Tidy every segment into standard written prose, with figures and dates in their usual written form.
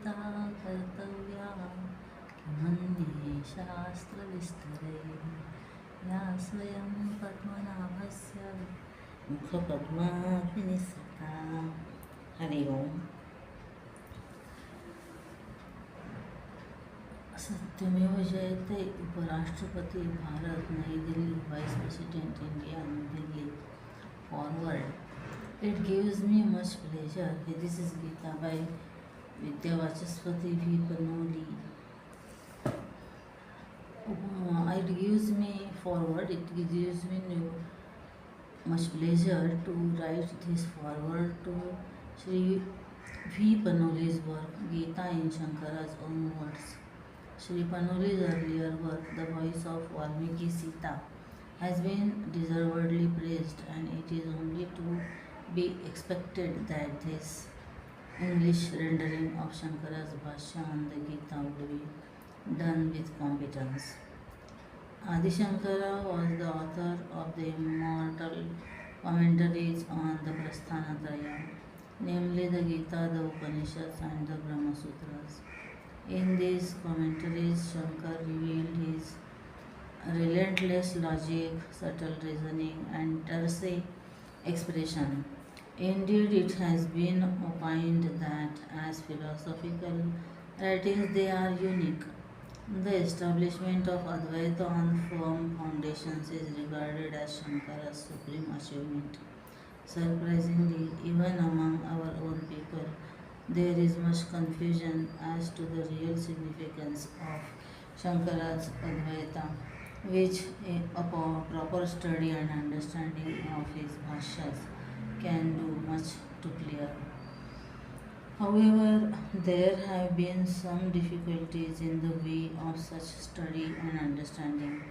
गीता कर्तव्या किमन्ये शास्त्रविस्तरैः या स्वयं पद्मनाभस्य मुखपद्माभिनिसृता। हरि ओम। सत्यमेव जयते। उपराष्ट्रपति भारत, नई Delhi, vice president India, new Delhi. Forward. It gives me much pleasure. This is Geeta by Vidya Vachaspati V. Panoli. It gives me forward. It gives me much pleasure to write this forward to Shri V. Panoli's work, Geeta in Shankara's own words. Shri Panoli's earlier work, The Voice of Valmiki Sita, has been deservedly praised, and it is only to be expected that this English rendering of Shankara's Bhashya on the Gita would be done with competence. Adi Shankara was the author of the immortal commentaries on the Prasthanatraya, namely the Gita, the Upanishads, and the Brahma Sutras. In these commentaries, Shankar revealed his relentless logic, subtle reasoning, and terse expression. Indeed, it has been opined that as philosophical writings they are unique. The establishment of Advaita on firm foundations is regarded as Shankara's supreme achievement. Surprisingly, even among our own people, there is much confusion as to the real significance of Shankara's Advaita, which a proper study and understanding of his bhashyas can do much to clear. However, there have been some difficulties in the way of such study and understanding.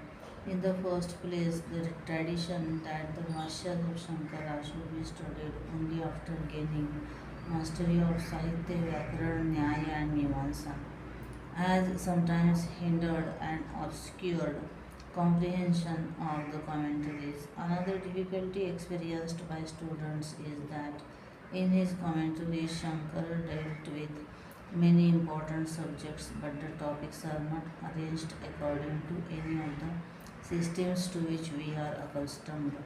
In the first place, the tradition that the bhashyas of Shankara should be studied only after gaining mastery of Sahitya, Vyakaran, Nyaya and Mimamsa has sometimes hindered and obscured comprehension of the commentaries. Another difficulty experienced by students is that in his commentaries Shankara dealt with many important subjects, but the topics are not arranged according to any of the systems to which we are accustomed.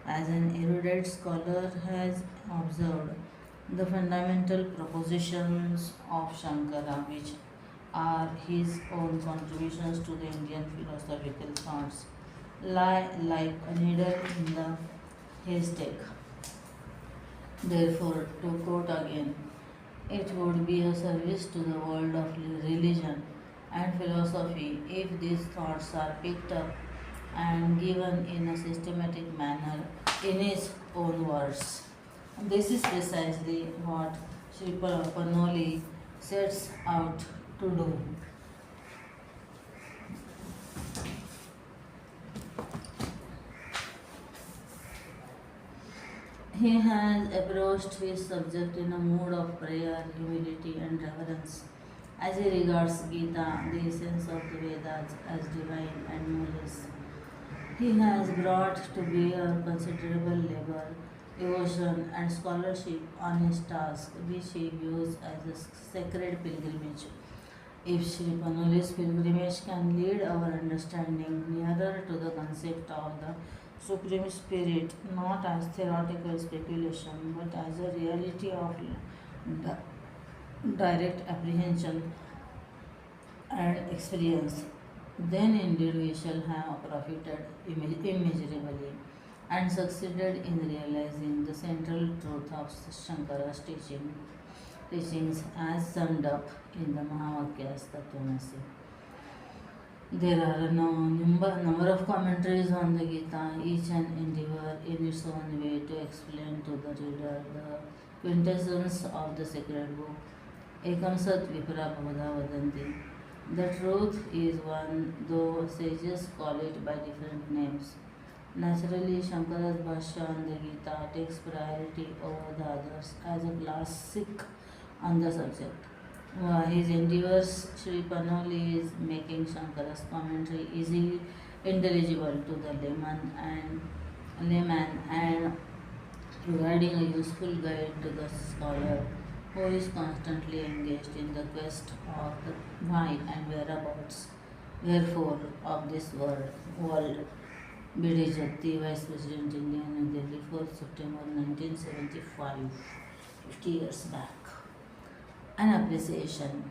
As an erudite scholar has observed, the fundamental propositions of Shankara, which are his own contributions to the Indian philosophical thoughts, lie like a needle in the haystack. Therefore, to quote again, it would be a service to the world of religion and philosophy if these thoughts are picked up and given in a systematic manner in his own words. This is precisely what Shri Panoli sets out to do. He has approached his subject in a mood of prayer, humility, and reverence. As he regards Gita, the essence of the Vedas, as divine and knowledge, he has brought to bear considerable labor, devotion, and scholarship on his task, which he views as a sacred pilgrimage. If Shri Panoli's pilgrimage can lead our understanding nearer to the concept of the Supreme Spirit, not as theoretical speculation, but as a reality of direct apprehension and experience, then indeed we shall have profited immeasurably and succeeded in realizing the central truth of Shankara's teachings as summed up in the Mahavakyas Tatvamasi. There are a number of commentaries on the Gita, each an endeavor in its own way to explain to the reader the quintessence of the sacred book. Ekam sat vipra bhavada vadanti. The truth is one, though sages call it by different names. Naturally, Shankara's Bhashya on the Gita takes priority over the others as a classic on the subject. His endeavors, Shri Panoli is making Shankara's commentary easily intelligible to the layman and providing a useful guide to the scholar who is constantly engaged in the quest of the why and whereabouts, wherefore of this world. B.D. Jatti, Vice President, India, New Delhi, 4th September 1975, 50 years back. An appreciation.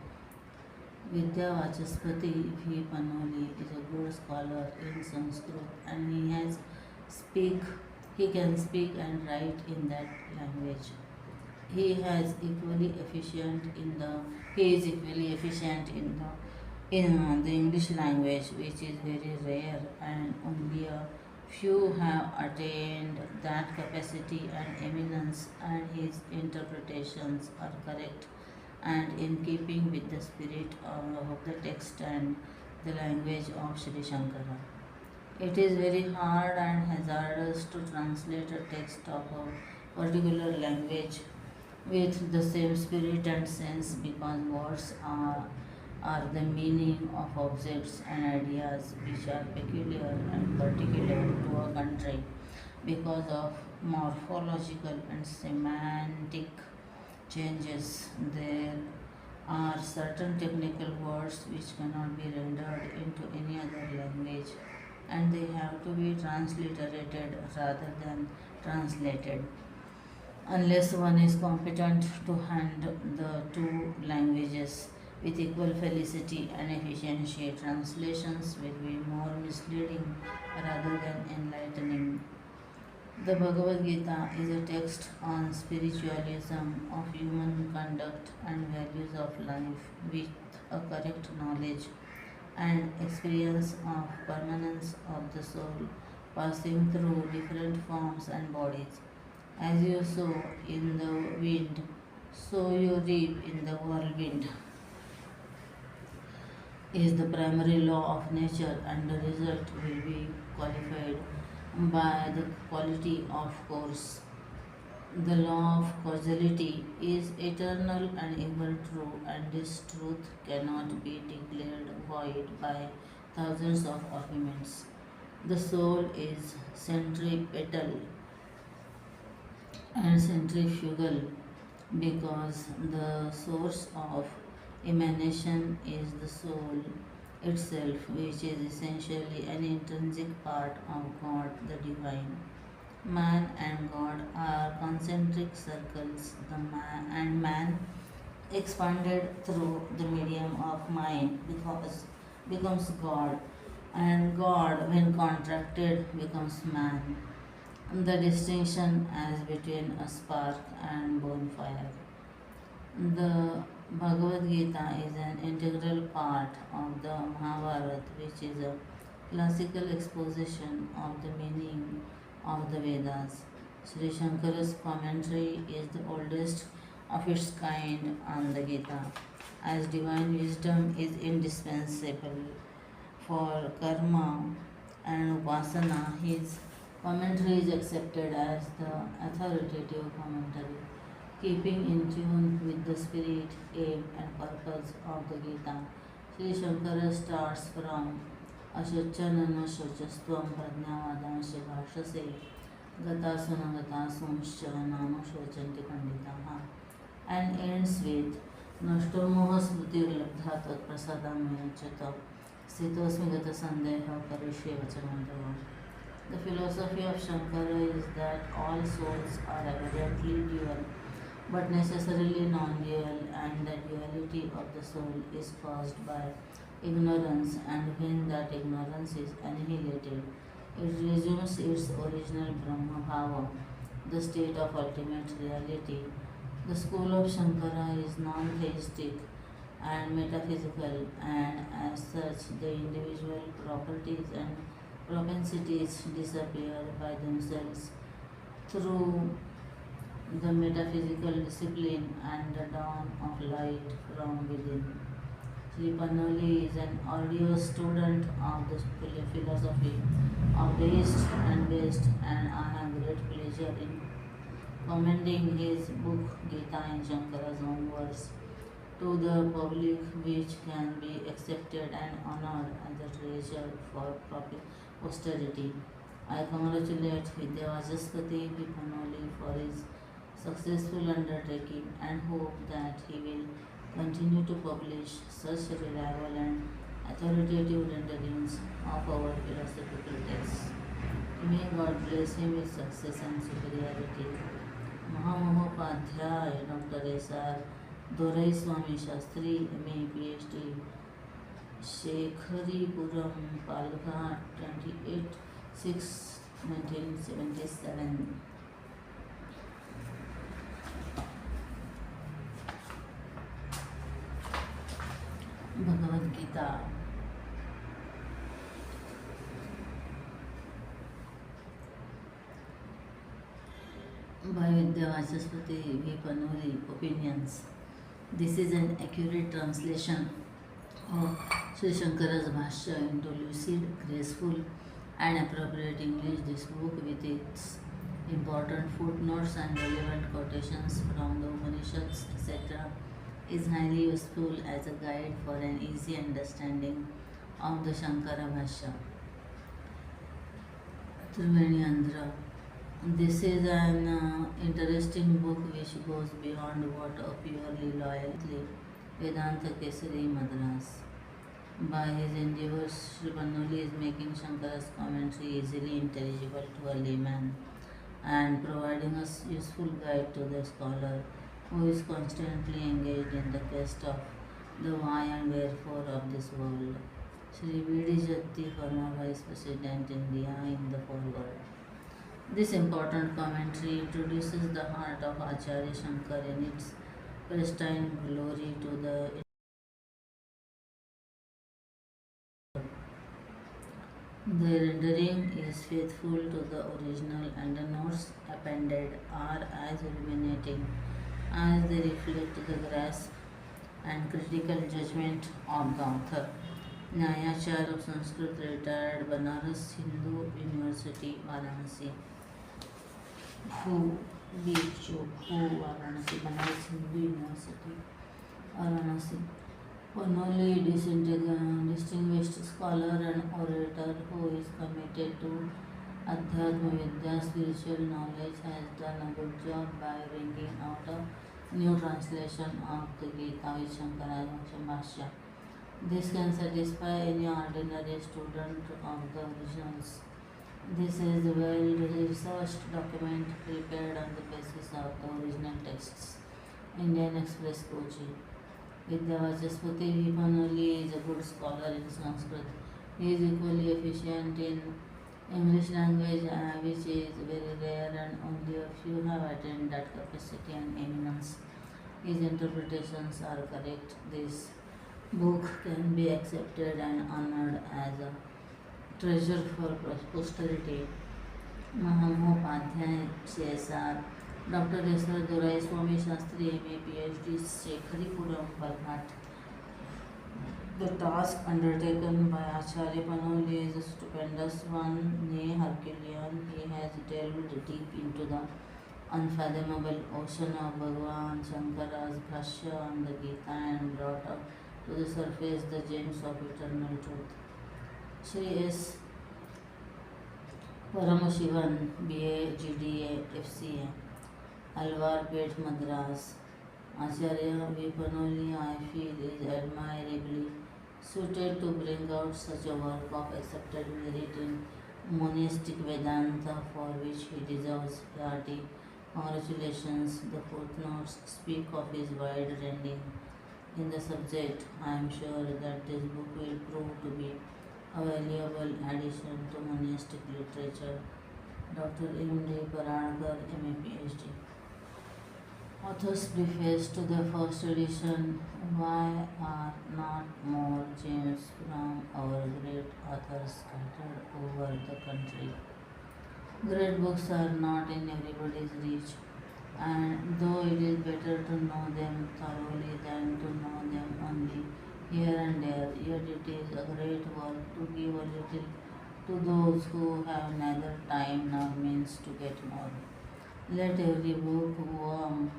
Vidya Vachaspati V. Panoli is a good scholar in Sanskrit and speak he can speak and write in that language. He has equally efficient in the he is equally efficient in the English language, which is very rare, and only a few have attained that capacity and eminence, and his interpretations are correct and in keeping with the spirit of the text and the language of Shri Shankara. It is very hard and hazardous to translate a text of a particular language with the same spirit and sense because are the meaning of objects and ideas which are peculiar and particular to a country because of morphological and semantic changes. There are certain technical words which cannot be rendered into any other language and they have to be transliterated rather than translated. Unless one is competent to handle the two languages with equal felicity and efficiency, translations will be more misleading rather than enlightening. The Bhagavad Gita is a text on spiritualism of human conduct and values of life with a correct knowledge and experience of permanence of the soul passing through different forms and bodies. As you sow in the wind, so you reap in the whirlwind is the primary law of nature, and the result will be qualified by the quality of course. The law of causality is eternal and ever true, and this truth cannot be declared void by thousands of arguments. The soul is centripetal and centrifugal because the source of emanation is the soul itself, which is essentially an intrinsic part of God the divine. Man and God are concentric circles. The man expanded through the medium of mind because becomes God, and God, when contracted, becomes man. The distinction as between a spark and bonfire. The Bhagavad Gita is an integral part of the Mahabharata, which is a classical exposition of the meaning of the Vedas. Sri Shankara's commentary is the oldest of its kind on the Gita, as divine wisdom is indispensable for karma and upasana. His commentary is accepted as the authoritative commentary, keeping in tune with the spirit, aim, and purpose of the Gita. Sri Shankara starts from Ashochanana Shochastvam Prajnavadansh Bhashase Gatasuna Gatasunshcha Nama Shochanti Panditaha and ends with Nashtomoha Smrtirlabdha Tat Prasadam Yachata Sthitosmi Gata Sandeha Karishye Vachanandava. The philosophy of Shankara is that all souls are evidently dual but necessarily non-dual, and the duality of the soul is caused by ignorance, and when that ignorance is annihilated, it resumes its original Brahma Bhava, the state of ultimate reality. The school of Shankara is non-theistic and metaphysical, and as such, the individual properties and propensities disappear by themselves through the metaphysical discipline and the dawn of light from within. Shri Panoli is an arduous student of the philosophy of the East and West, and I have great pleasure in commending his book Gita in Shankara's own words to the public, which can be accepted and honored as a treasure for posterity. I congratulate Vidya Vajaspati Panoli for his successful undertaking and hope that he will continue to publish such reliable and authoritative renderings of our philosophical texts. May God bless him with success and superiority. Mahamahopadhyay Dr. S.R. Dorai Swami Shastri, M.A. PhD, Shekharipuram, Palghat, 28/6/1977. Bhagavad Gita. By Vidyavachaspati V. Panoli. Opinions. This is an accurate translation of Sri Shankara's Bhashya into lucid, graceful, and appropriate English. This book, with its important footnotes and relevant quotations from the Upanishads, etc., is highly useful as a guide for an easy understanding of the Shankara Bhashya. Triveni Andhra. This is an interesting book which goes beyond what a purely loyalty Vedanta Kesari Madras. By his endeavors, Shri Panoli is making Shankara's commentary easily intelligible to a layman and providing a useful guide to the scholar who is constantly engaged in the quest of the why and wherefore of this world. Shri V.D. Jatti, former Vice President India, in the foreword. This important commentary introduces the heart of Acharya Shankar in its pristine glory to the. The rendering is faithful to the original and the notes appended are as illuminating as they reflect the grasp and critical judgment of the author. Nyayachar of Sanskrit, retired, Banaras Hindu University, Varanasi. Who Varanasi, Banaras Hindu University, Varanasi. Panoli, distinguished scholar and orator who is committed to Adhyatma Vidya, spiritual knowledge, has done a good job by bringing out a new translation of the Gita with Shankara's Bhashya. This can satisfy any ordinary student of the originals. This is a well-researched document prepared on the basis of the original texts. Indian Express, Kochi. Vidyavachaspati V. Panoli is a good scholar in Sanskrit. He is equally efficient in English language, which is very rare, and only a few have attained that capacity and eminence. His interpretations are correct. This book can be accepted and honored as a treasure for posterity. Mahamahopadhyay CSR. Dr. S.R. Dorai Swami Shastri, M.A. PhD, Shekharipuram, Balghat. The task undertaken by Acharya Panoli is a stupendous one, nay Herculean. He has delved deep into the unfathomable ocean of Bhagavan Shankara's Bhashya on the Gita and brought up to the surface the gems of eternal truth. Shri S. Paramashivan, BA, GDA, FCA, Alwarpet, Madras. Acharya V. Panoli, I feel, is admirably suited to bring out such a work of accepted merit in monistic Vedanta, for which he deserves hearty congratulations. The footnotes speak of his wide reading in the subject. I am sure that this book will prove to be a valuable addition to monastic literature. Dr. M. D. Paradkar, M.A. PhD. Author's preface to the first edition. Why are not more gems from our great authors scattered over the country? Great books are not in everybody's reach, and though it is better to know them thoroughly than to know them only here and there, yet it is a great work to give a little to those who have neither time nor means to get more. Let every book warm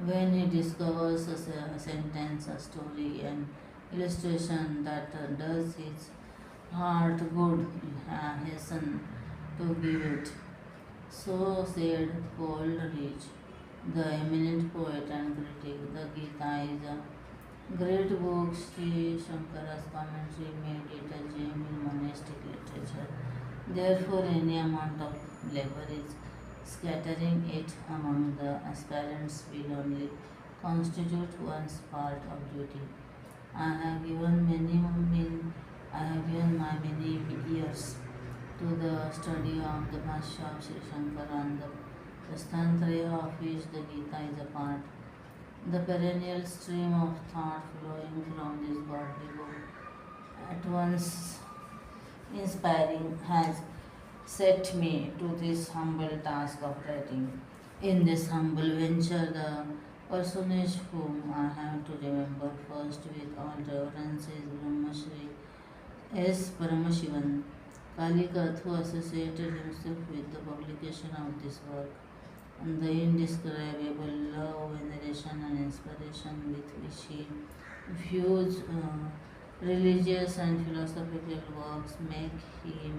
when he discovers a sentence, a story, an illustration that does his heart good, hasten to give it. So said Coleridge. the eminent poet and critic. The Gita is a great book. Sri Shankara's commentary made it a gem in monastic literature. Therefore, any amount of labor is scattering it among the aspirants will only constitute one's part of duty. I have given I have given my many years to the study of the Bhashya of Sri Shankara and the Prastantraya of which the Gita is a part. The perennial stream of thought flowing from this godly book, at once inspiring, has set me to this humble task of writing. In this humble venture, the personage whom I have to remember first with all reverence is Brahmashri S. Paramashivan, Kalikat, who associated himself with the publication of this work, and the indescribable love, veneration, and inspiration with which he views religious and philosophical works make him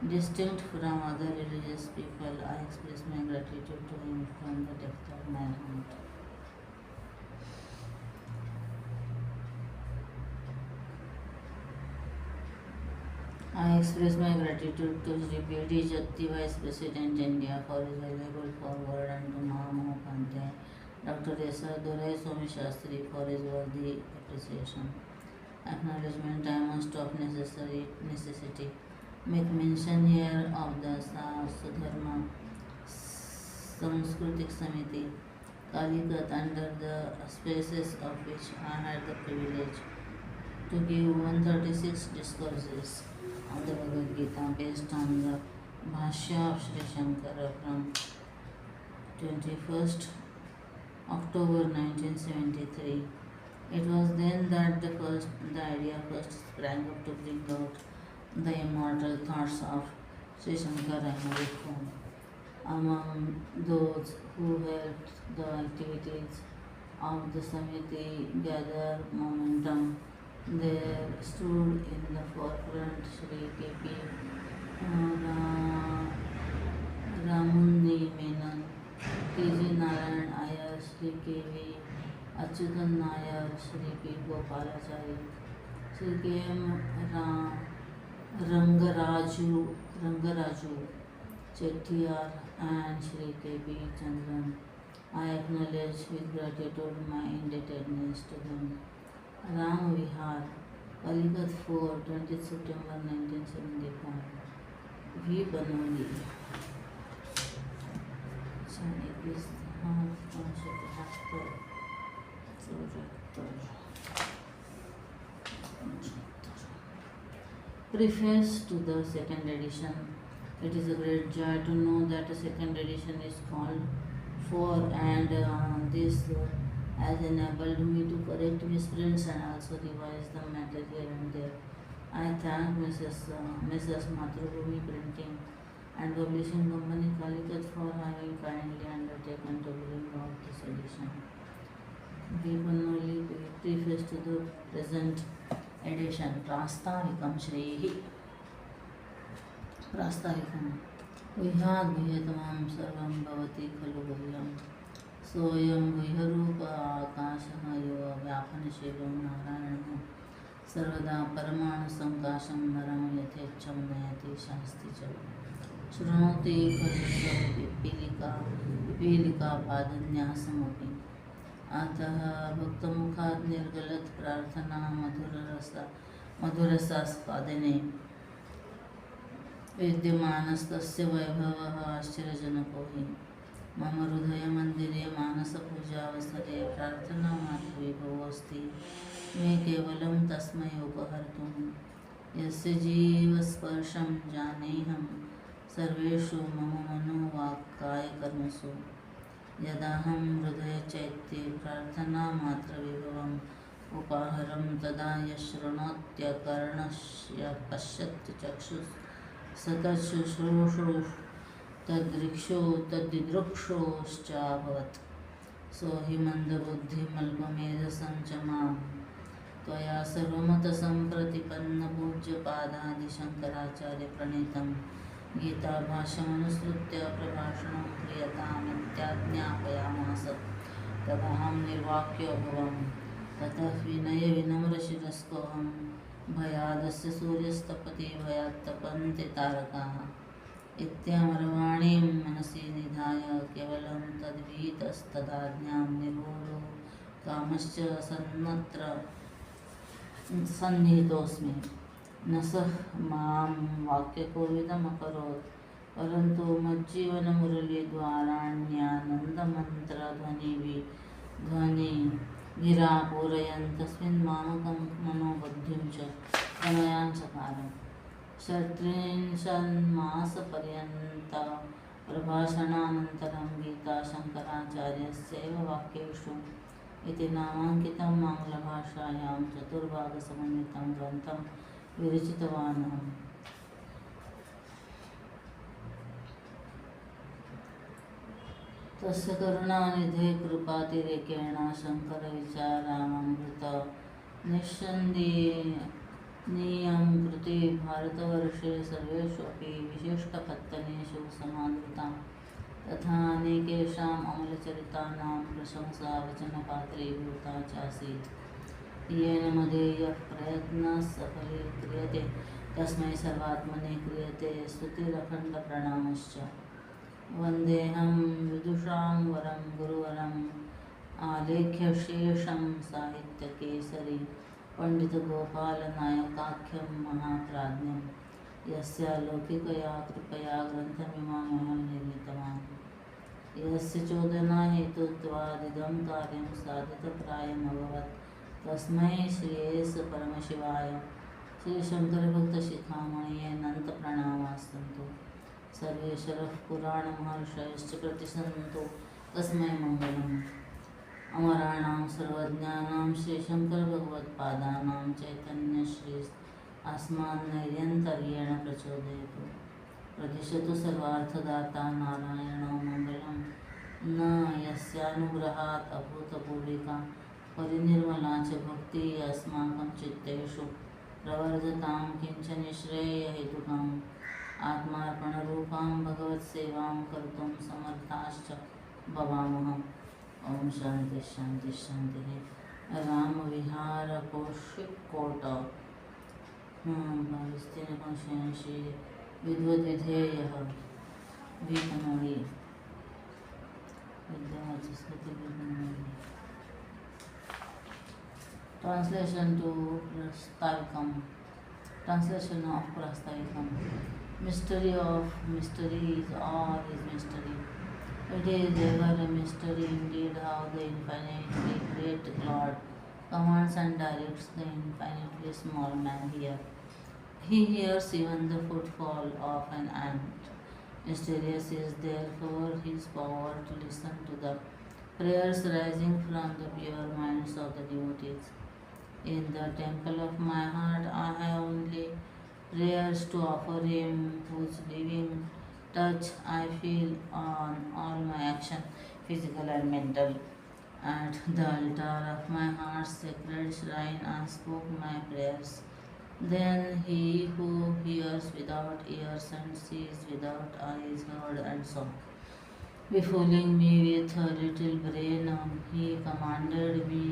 distinct from other religious people. I express my gratitude to him from the depth of my heart. I express my gratitude to Shri B.D. Jagti, Vice President India, for his valuable foreword, and to Mahamah Pandey, Dr. S. R. Dorai Swami Shastri, for his worthy appreciation. Acknowledgement I must of necessity make mention here of the Sudharma Sanskritik Samiti, Kalikat, under the auspices of which I had the privilege to give 136 discourses on the Bhagavad Gita based on the Bhashya of Sri Shankara from 21st October 1973. It was then that the idea first sprang up to bring out the immortal thoughts of Sri Shankara in a form. Among those who helped the activities of the Samiti gather momentum, there stood in the forefront Shri K.P. Ramundi Menon, T.G. Narayan Iyer, Shri K.V. Achyutan Nair, Shri P. Gopalachari, Shri K.M. Rangaraju Chettiar, and Shri K.B. Chandran. I acknowledge with gratitude my indebtedness to them. Ram Vihar, Kalikat 4, 20th September 1975. V. Panoli. Preface to the second edition. It is a great joy to know that a second edition is called for, and this has enabled me to correct misprints and also revise the matter here and there. I thank Mrs. Mathrubhumi Printing and Publishing Company Kalikat for having kindly undertaken to bring out this edition. We Panoli preface to the present edition. Prastavikam Shri. Prastavikam. Guhyad guhyatamam sarvam bhavati khalu guhyam. Soyam guhyarupa akashah yo vyapanashivam narayanam. Sarvada paramanu sankasham naram yathecham nayati shasti cham. Shranoti khalu pipilika padanyasamapi. अतः भक्तमुखात् निर्गलत प्रार्थना मधुरसास्वादने विद्यमानस्तस्य वैभवः आश्चर्यजनको हि मम हृदयमन्दिरे मानसपूजावसरे प्रार्थनामात्रविभवोऽस्ति मे केवलं तस्मै उपहर्तुं यस्य जीवस्पर्शं जानेऽहं सर्वेषु मम मनोवाक्कायकर्मसु यदाहं हृदयचैत्ये प्रार्थनामात्रविभवम् उपाहरं तदा यशृणोत्यकर्णस्य पश्यत् चक्षुः स तच्छुश्रूषुः तद्दिदृक्षोश्चाभवत् सो हि मन्दबुद्धिमल्पमेधसं च मां त्वया सर्वमतसम्प्रतिपन्नपूज्यपादादिशङ्कराचार्यप्रणीतं गीताभाष्यमनुसृत्य प्रभाषणं क्रियतामित्यर्थः। इत्याज्ञापयामास। तदहं निर्वाक्योऽभवम्। ततः विनयविनम्रशिरस्कोऽहं। भयादस्य सूर्यस्तपति भयात्तपन्ति तारकाः। इत्यामरवाणीं मनसि निधाय केवलं तद्वीतस्तदाज्ञां निर्वोढो कामश्च सन्नत्र सन्निहितोऽस्मि। न सः मां वाक्यकोविदमकरोत्, परन्तु मज्जीवनमुरलीद्वाराण्यानन्दमन्त्रध्वनिभिरा पूरयन् तस्मिन् मामकं मनोबुद्धिं च तनयां चकार। षट्त्रिंशन्मासपर्यन्तं प्रभाषणानन्तरं गीता शङ्कराचार्यस्यैव वाक्येषु इति नामाङ्कितं आङ्ग्लभाषायां चतुर्भागसमन्वितं ग्रन्थं विरचितवानहम्। तस्य करुणानिधे कृपातिरेकेण शङ्करविचारामृत निःसन्देहीयं कृते भारतवर्षे सर्वेषु अपि विशिष्टपत्तनेषु समादृता, तथा अनेकेषाम् अमलचरितानां प्रशंसावचनपात्रीभूता चासीत्। येन मदीयः प्रयत्नः सफलीक्रियते तस्मै सर्वात्मने क्रियते स्तुतिरखण्डप्रणामश्च। वन्देऽहं विदुषां वरं गुरुवरम् आलेख्यशेषं साहित्यकेसरी पण्डितगोपालनायकाख्यं महाप्राज्ञं, यस्यालौकिकया कृपया ग्रन्थमिममहं निर्मितवान्। यस्य चोदनाहेतुत्वादिदं कार्यं साधितप्रायमभवत्, तस्मै श्रीयेश परमशिवाय श्रीशङ्करभक्तशिखामणये अनन्तप्रणामास्तु। सर्वेश्वरः पुराणमहर्षयश्च प्रतिसन्तु तस्मै मङ्गलम्। अमराणां सर्वज्ञानां श्रीशङ्करभगवत्पादानां चैतन्यश्री अस्मान्नैर्यन्तर्येण प्रचोदयतु। प्रदिशतु सर्वार्थदाता नारायणो मङ्गलं। न यस्यानुग्रहात् अभूतपूर्विका परिनिर्मला च भक्तिः अस्माकं चित्तेषु प्रवर्धतां किञ्चनिश्रेयहेतुकाम् आत्मार्पणरूपां भगवत्सेवां कर्तुं समर्थाश्च भवामः। ओम शांति शांति शांति। राम विहार कौशिकोट Pakistan विद्वद्विधेय विपनोली Translation to Prastavikam. Translation of Prastavikam. Mystery of mysteries, all is mystery. It is ever a mystery indeed how the infinitely great Lord commands and directs the infinitely small man here. He hears even the footfall of an ant. Mysterious is therefore his power to listen to the prayers rising from the pure minds of the devotees. In the temple of my heart I have only prayers to offer him, whose living touch I feel on all my action, physical and mental. At the altar of my heart's sacred shrine I spoke my prayers. Then he who hears without ears and sees without eyes heard and saw. Befooling me with a little brain, he commanded me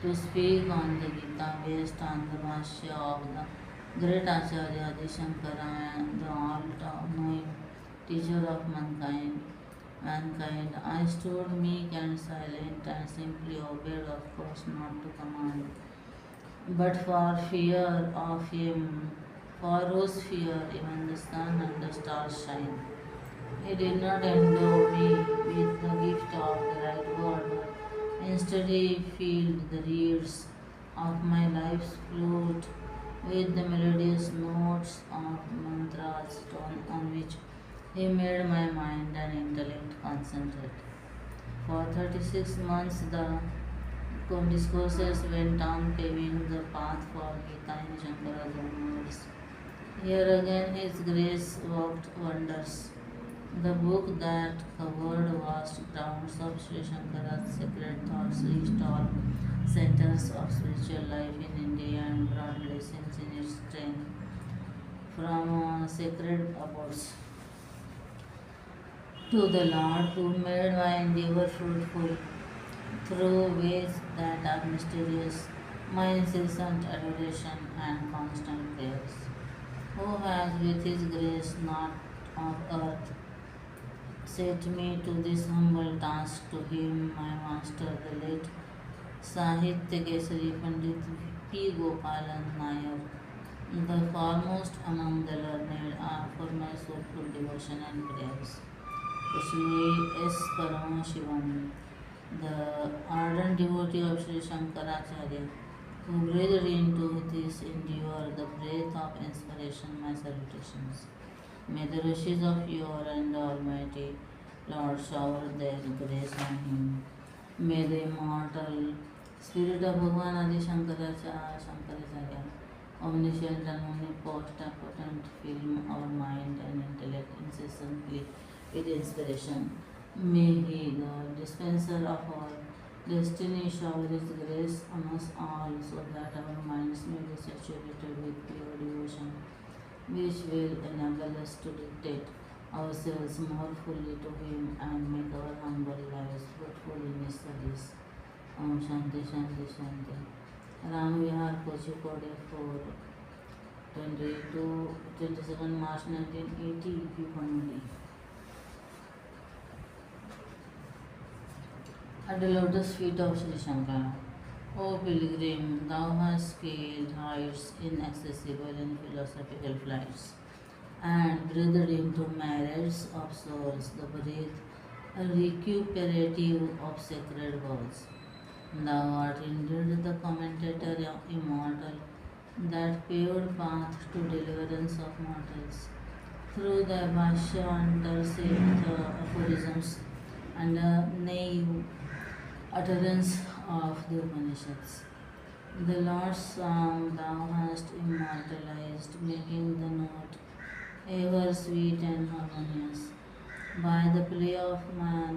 to speak on the Geeta based on the Bhashya of the great Acharya Adi Shankara, the all-knowing teacher of mankind. I stood meek and silent and simply obeyed, of course not to command, but for fear of him, for whose fear even the sun and the stars shine. He did not endow me with the gift of the right word, but instead he filled the reeds of my life's flute with the melodious notes of mantras on which he made my mind and intellect concentrate. For 36 months the discourses went on paving the path for Geeta in Shankara's own words. Here again his grace worked wonders. The book that covered vast grounds of Sri Shankara's sacred thoughts reached all centers of spiritual life in India and brought blessings in its train from sacred abodes. To the Lord who made my endeavor fruitful through ways that are mysterious, my incessant adoration and constant prayers. Who has with his grace not of earth set me to this humble task, to him my master, the late Sahitya Kesari Pandit P. Gopalan Nair, the foremost among the learned, are for my soulful devotion and prayers. Shri S. Paramashivam, the ardent devotee of Sri Shankaracharya, who breathed into this endeavor the breath of inspiration, my salutations. May the wishes of your and the Almighty Lord shower their grace on him. May the immortal spirit of Bhagavan Adi Shankaracharya, omniscient and omnipotent, fill our mind and intellect incessantly with inspiration. May he, the dispenser of our destiny, shower his grace on us all, so that our minds may be saturated with pure devotion, which will enable us to dictate ourselves more fully to him and make our humble lives fruitful in his service. Om Shanti Shanti Shanti. Ram Vihar Kochikode for 22 March 1980 Panoli. At the lotus feet of Sri Shankara. O pilgrim, thou hast scaled heights inaccessible in philosophical flights, and breathed into myriads of souls the breath recuperative of sacred words. Thou art indeed the commentator immortal that paved path to deliverance of mortals. Through thy Bhashya intercept the aphorisms and naive utterance of the Upanishads. The Lord's song thou hast immortalized, making the note ever sweet and harmonious. By the play of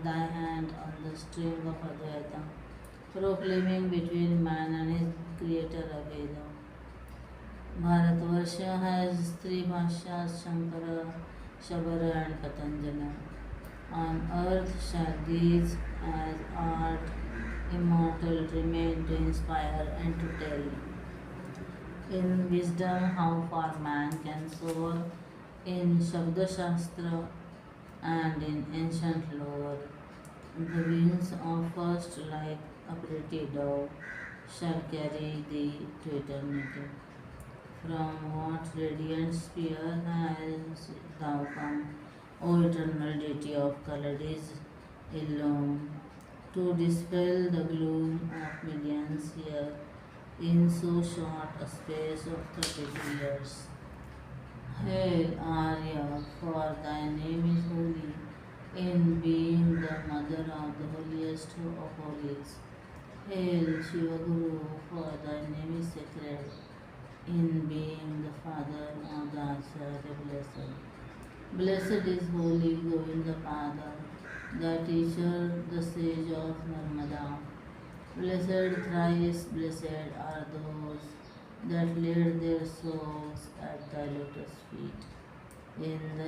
thy hand on the string of Advaita, proclaiming between man and his creator a Veda. Bharatvarsha has three Bhashyas, Shankara, Shabara and Patanjala. On earth shall these as art immortal remain to inspire and to tell. In wisdom how far man can soar, in Shabda Shastra and in ancient lore, the wings of first like a pretty dove shall carry thee to eternity. From what radiant sphere hast thou come, O eternal deity of Kaladi's illume, to dispel the gloom of millions here in so short a space of 32 years. Hail Arya, for thy name is holy, in being the mother of the holiest of holies. Hail Shiva Guru, for thy name is sacred, in being the father of the Acharya blessed. Blessed is holy Govinda Pada, the teacher, the sage of Narmada. Blessed, thrice blessed are those that laid their souls at thy lotus feet. In the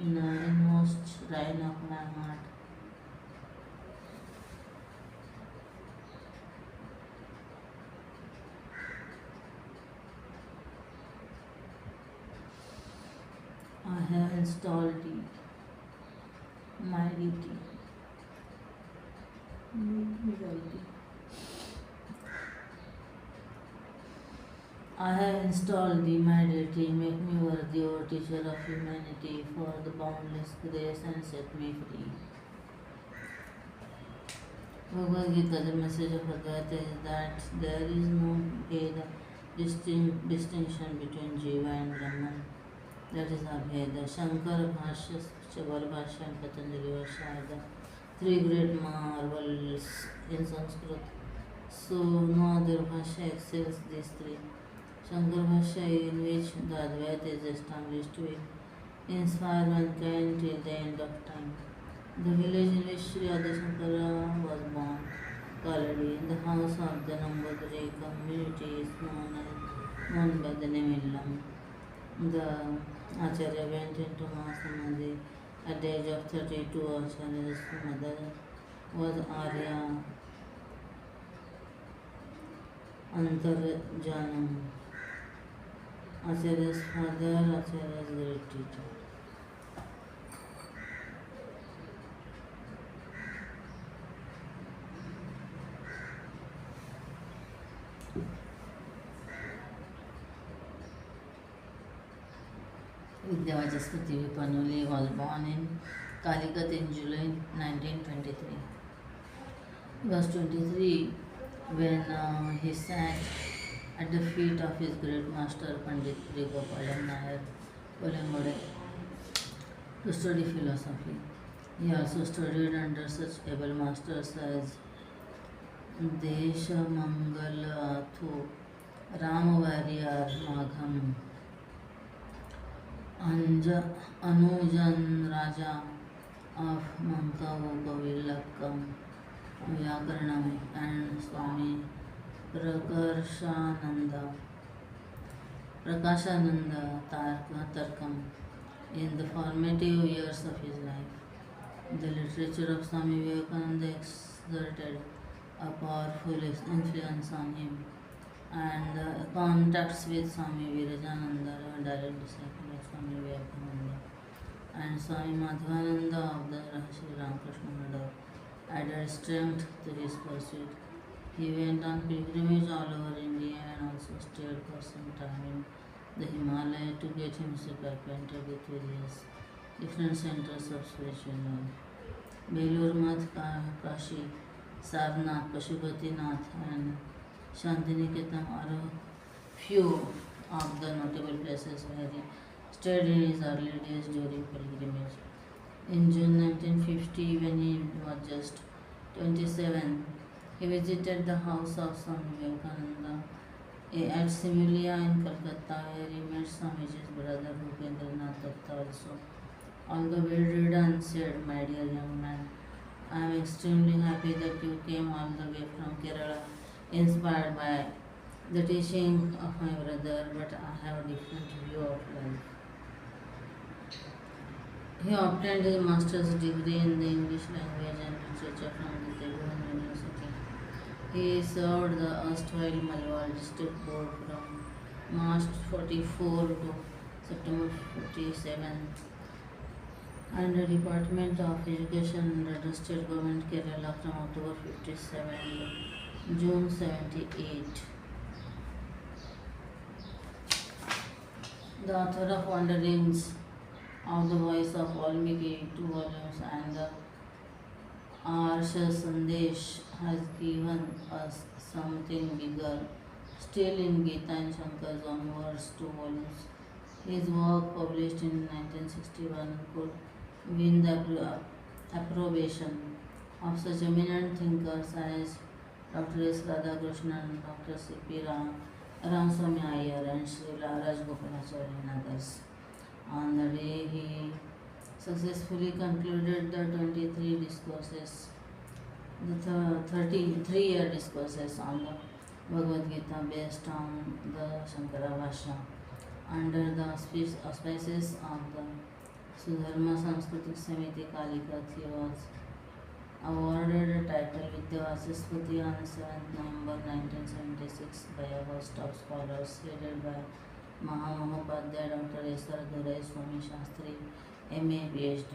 inmost shrine of my heart, I have installed thee, my deity. Make me wealthy. I have installed thee, my deity, make me worthy, O teacher of humanity, for the boundless grace and set me free. Bhagavad Gita, the message of Advaita is that there is no Veda distinction between Jiva and Brahman. That is Abheda. Shankara Bhashya, Chabar Bhashya and Patanjali Bhashya are the three great marvels in Sanskrit. So no other Bhashya excels these three. Shankara Bhashya, in which the Advaita is established, will inspire mankind till the end of time. The village in which Shri Adi Shankara was born, Kaladi, in the house of the Nambudri community, is known by the name Illam. The Acharya went into Mahasamadhi At the age of 32, Acharya's mother was Arya Antarjanam. Acharya's father, Acharya's great teacher. Vidyavajaspati Panoli was born in Calicut in July 1923. He was 23 when he sat at the feet of his great master Pandit Gopalan Nair Kolangode to study philosophy. He also studied under such able masters as Deshamangalathu, Ramavariyar Magham, Anujan Raja of Mankavu Kavilakam, Vyakaranam, and Swami Prakashananda Tarkam in the formative years of his life. The literature of Swami Vivekananda exerted a powerful influence on him, and the contacts with Swami Virajananda, a direct disciple of Swami Vivekananda, and Swami Madhavananda of the Sri Ramakrishna Mada added strength to his pursuit. He went on pilgrimage all over India and also stayed for some time in the Himalaya to get himself acquainted with various different centers of spiritual life. Belur Math, Kashi, Sarnath, Pashupatinath, and Shantiniketan are a few of the notable places where he stayed in his early days during pilgrimage. In June 1950, when he was just 27, he visited the house of Swami Vivekananda at Simulia in Calcutta, where he met Swamiji's brother Rupendranath Datta also. Although bedridden, said, "My dear young man, I am extremely happy that you came all the way from Kerala, inspired by the teaching of my brother, but I have a different view of life." He obtained his master's degree in the English language and literature from the Telugu University. He served the erstwhile Malwar district board from March 44 to September 47 and the Department of Education under the state government Kerala from October 57 to June 78. The author of Wanderings of the Voice of Valmiki, 2 volumes, and the Arsha Sandesh has given us something bigger still in Geeta and Shankar's own words, 2 volumes. His work, published in 1961, could win the approbation of such eminent thinkers as Dr. S. Radhakrishnan, Dr. C.P. Ramaswamy Iyer, and Shri Rajgopalacharya and others. On the day he successfully concluded the 23 discourses, the 33-year discourses on the Bhagavad Gita based on the Shankara Bhashya under the auspices of the Sudharma Sanskritik Samiti Kalikat. He was awarded a title Vidyavajaspati on 7th November 1976 by a host of scholars headed by Mahamahopadhyay Dr. S.R. Durai Swami Shastri, M.A. PhD.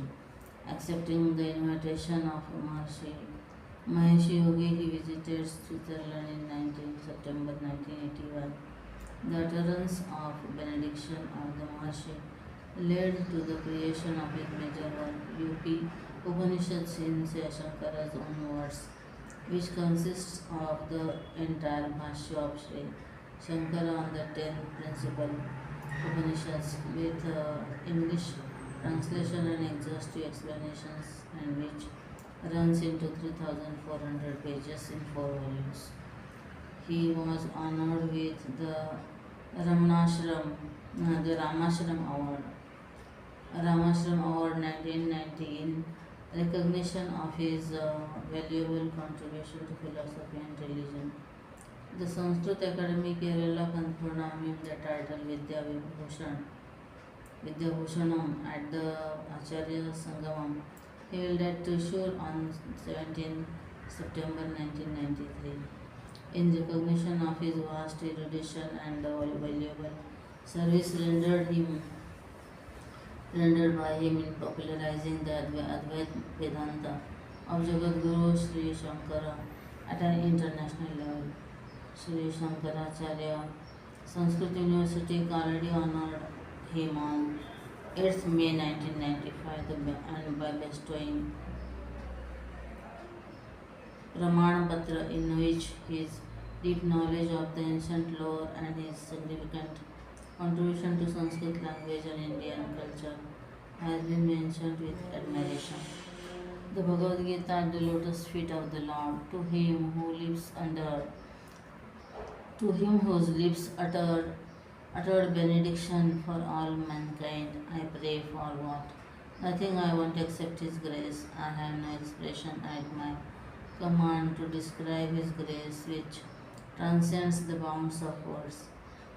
Accepting the invitation of Maharishi Mahesh Yogi, he visited Switzerland in September 1981. The utterance of benediction of the Maharishi led to the creation of his major work, UP Upanishads in Shankara's own words, which consists of the entire Bhashya of Shri Shankara on the 10 principal Upanishads with English translation and exhaustive explanations, and which runs into 3,400 pages in 4 volumes. He was honored with the Ramashram Award 1990 in recognition of his valuable contribution to philosophy and religion. The Sanskrit Academy Kerala conferred on him the title Vidya Vibhushan Vidyabhushanam at the Acharya Sangamam held at Trishur on 17 September 1993. In recognition of his vast erudition and the valuable service rendered by him in popularizing the Advaita Vedanta of Jagadguru Shri Shankara at an international level. Shri Shankaracharya Sanskrit University already honored him on 8th May 1995 and by bestowing Pramana Patra in which his deep knowledge of the ancient lore and his significant contribution to Sanskrit language and Indian culture has been mentioned with admiration. The Bhagavad Gita at the lotus feet of the Lord, to him whose lips uttered benediction for all mankind, I pray for what? Nothing I want except His grace. I have no expression at my command to describe His grace which transcends the bounds of words.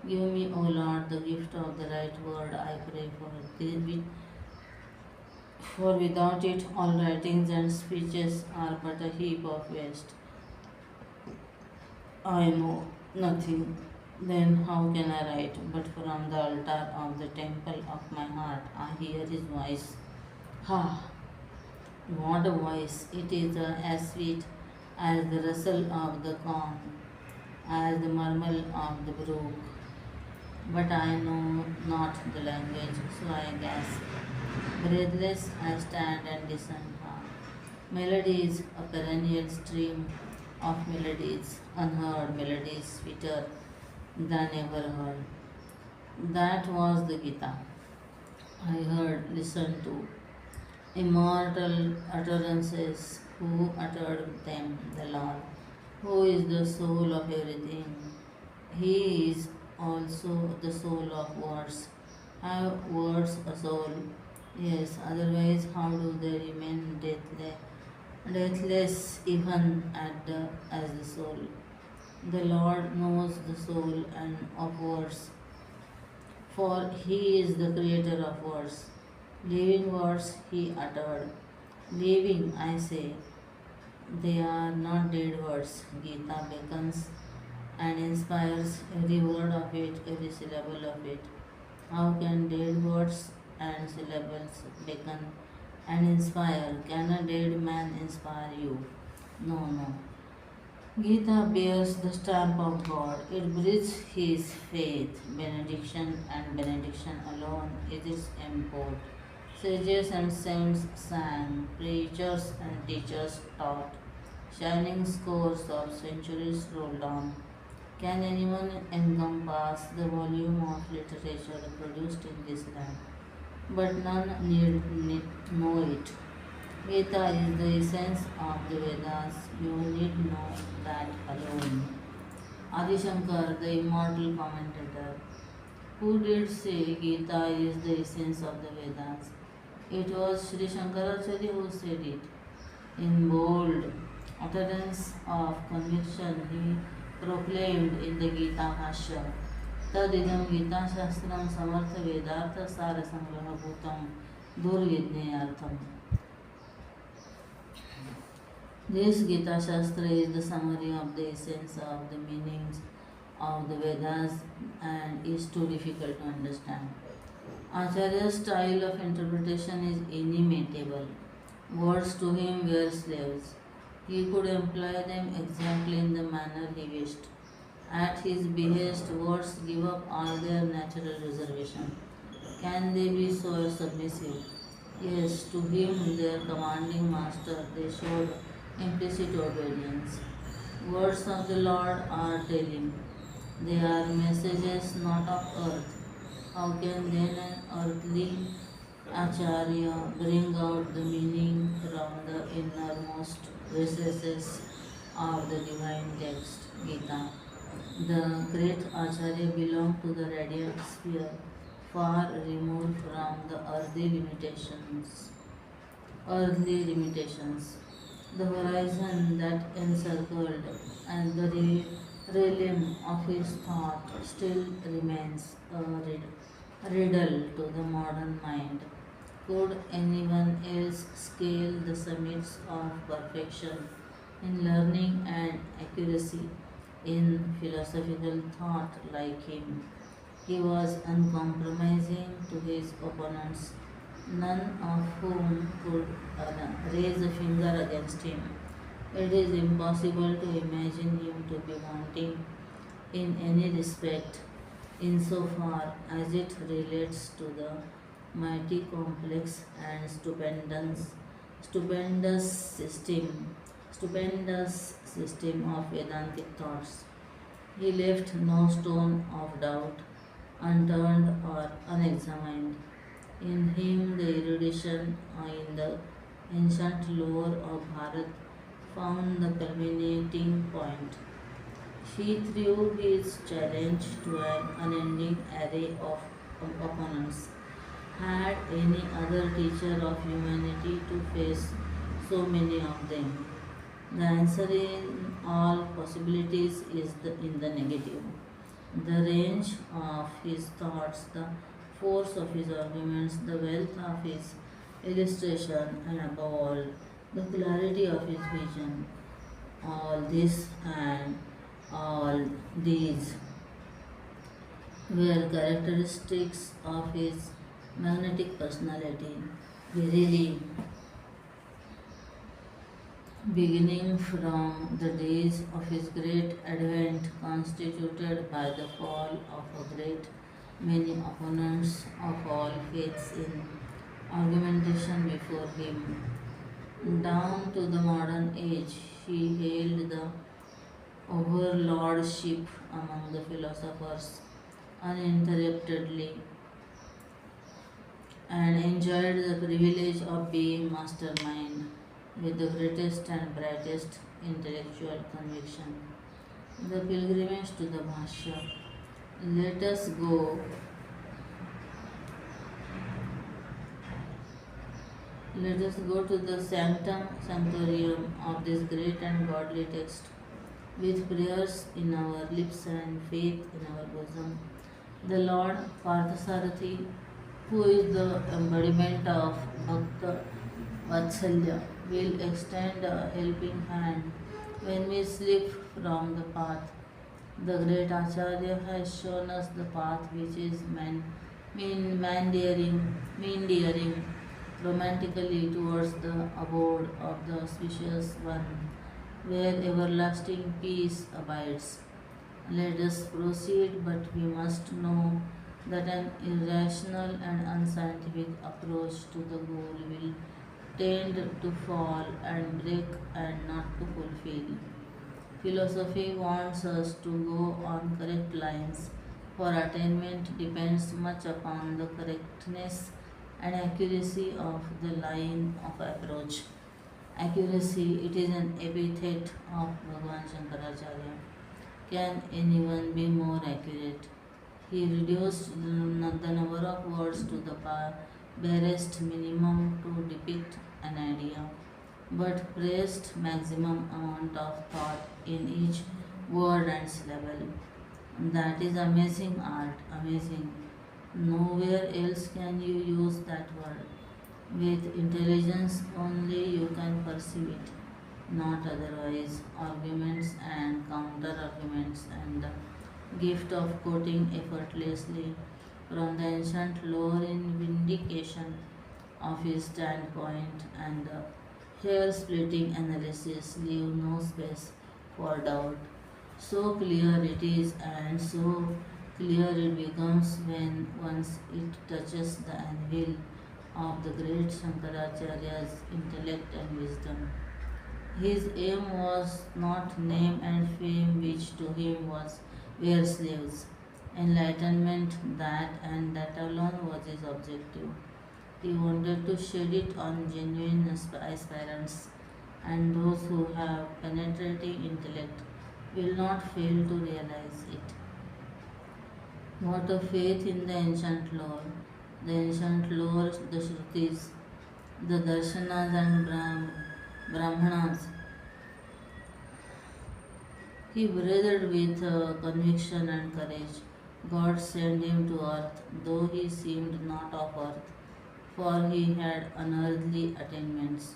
Give me, O Lord, the gift of the right word, I pray for without it all writings and speeches are but a heap of waste. I know nothing. Then how can I write? But from the altar of the temple of my heart I hear His voice. Ha! What a voice! It is as sweet as the rustle of the corn, as the murmur of the brook. But I know not the language, so I gasp. Breathless, I stand and listen. Ah, melodies, a perennial stream of melodies, unheard melodies, sweeter than ever heard. That was the Gita. I heard, listened to immortal utterances. Who uttered them? The Lord, who is the soul of everything. He is also the soul of words. Have words a soul? Yes, otherwise, how do they remain deathless even as the soul? The Lord knows the soul and of words, for He is the creator of words. Living words He uttered. Living, I say, they are not dead words. Gita beckons and inspires every word of it, every syllable of it. How can dead words and syllables beckon and inspire? Can a dead man inspire you? No, no. Gita bears the stamp of God. It breathes His faith, benediction, and benediction alone is its import. Sages and saints sang, preachers and teachers taught, shining scores of centuries rolled on. Can anyone encompass the volume of literature produced in this land? But none need know it. Gita is the essence of the Vedas. You need know that alone. Adi Shankar, the immortal commentator, who did say Gita is the essence of the Vedas? It was Shri Shankaracharya who said it. In bold utterance of conviction, he proclaimed in the Gita Bhashya, Tadidam Gita Shastram Samartha Vedartha Sara Sangraha Bhutam Durvidneyartham. This Gita Shastra is the summary of the essence of the meanings of the Vedas and is too difficult to understand. Acharya's style of interpretation is inimitable. Words to him were slaves. He could employ them exactly in the manner he wished. At his behest, words give up all their natural reservation. Can they be so submissive? Yes, to him, their commanding master, they showed implicit obedience. Words of the Lord are telling. They are messages not of earth. How can then an earthly Acharya bring out the meaning from the innermost recesses of the divine text, Gita? The great Acharya belonged to the radiant sphere, far removed from the earthly limitations. The horizon that encircled and the realm of his thought still remains riddle to the modern mind. Could anyone else scale the summits of perfection in learning and accuracy in philosophical thought like him? He was uncompromising to his opponents, none of whom could raise a finger against him. It is impossible to imagine him to be wanting in any respect insofar as it relates to the mighty complex and stupendous system of Vedantic thoughts. He left no stone of doubt unturned or unexamined. In him, the erudition in the ancient lore of Bharat found the culminating point. He threw his challenge to an unending array of opponents. Had any other teacher of humanity to face so many of them? The answer in all possibilities is in the negative. The range of his thoughts, the force of his arguments, the wealth of his illustration, and above all, the clarity of his vision. All this and all these were characteristics of his magnetic personality. Verily, beginning from the days of his great advent, constituted by the fall of a great many opponents of all faiths in argumentation before him, down to the modern age, he held the overlordship among the philosophers uninterruptedly and enjoyed the privilege of being mastermind with the greatest and brightest intellectual conviction. The pilgrimage to the Bhashya. Let us go. Let us go to the sanctorium of this great and godly text, with prayers in our lips and faith in our bosom. The Lord Parthasarathi, who is the embodiment of Bhakta Vatsalya, will extend a helping hand when we slip from the path. The great Acharya has shown us the path which is meandering romantically towards the abode of the auspicious one, where everlasting peace abides. Let us proceed, but we must know that an irrational and unscientific approach to the goal will tend to fall and break and not to fulfill. Philosophy wants us to go on correct lines, for attainment depends much upon the correctness and accuracy of the line of approach. Accuracy, it is an epithet of Bhagavan Shankaracharya. Can anyone be more accurate? He reduced the number of words to the barest minimum to depict an idea, but placed maximum amount of thought in each word and syllable. That is amazing art, amazing. Nowhere else can you use that word. With intelligence only you can perceive it, not otherwise. Arguments and counter arguments and the gift of quoting effortlessly from the ancient lore in vindication of his standpoint and the hair splitting analysis leave no space for doubt. So clear it is, and so clear it becomes when once it touches the anvil of the great Shankaracharya's intellect and wisdom. His aim was not name and fame, which to him were slaves. Enlightenment, that and that alone was his objective. He wanted to shed it on genuine aspirants, and those who have penetrating intellect will not fail to realize it. What a faith in the ancient lore! The ancient lore, the Shrutis, the Darshanas and Brahmanas. He breathed with conviction and courage. God sent him to earth, though he seemed not of earth, for he had unearthly attainments,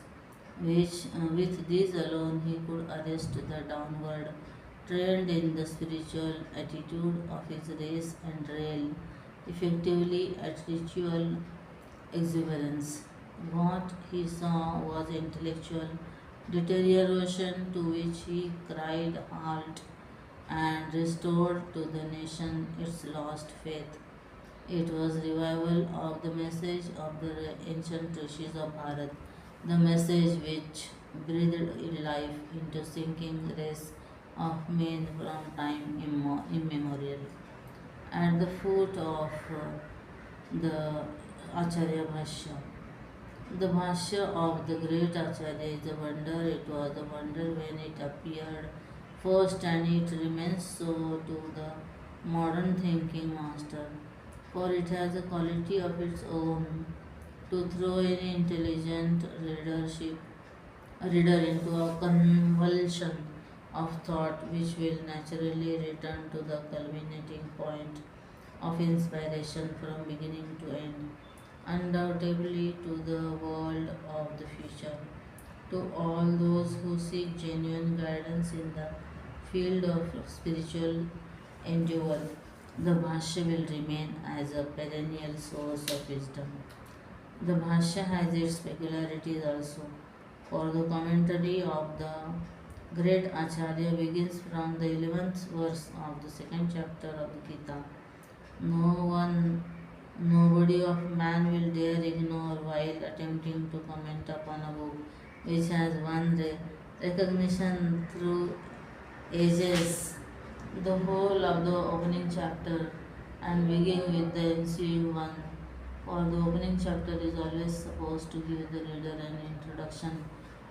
which with these alone he could arrest the downward trend in the spiritual attitude of his race and rail effectively at ritual exuberance. What he saw was intellectual deterioration to which he cried halt and restored to the nation its lost faith. It was revival of the message of the ancient rishis of Bharat, the message which breathed life into sinking race of men from time immemorial. At the foot of the Acharya Bhashya, the Bhashya of the great Acharya is a wonder. It was a wonder when it appeared first, and it remains so to the modern thinking master, for it has a quality of its own to throw any intelligent reader into a convulsion of thought which will naturally return to the culminating point of inspiration from beginning to end, undoubtedly to the world of the future. To all those who seek genuine guidance in the field of spiritual endeavor, the Bhashya will remain as a perennial source of wisdom. The Bhashya has its peculiarities also, for the commentary of the great Acharya begins from the 11th verse of the second chapter of the Gita. Nobody of man will dare ignore while attempting to comment upon a book which has won recognition through ages. The whole of the opening chapter and begin with the ensuing one, for the opening chapter is always supposed to give the reader an introduction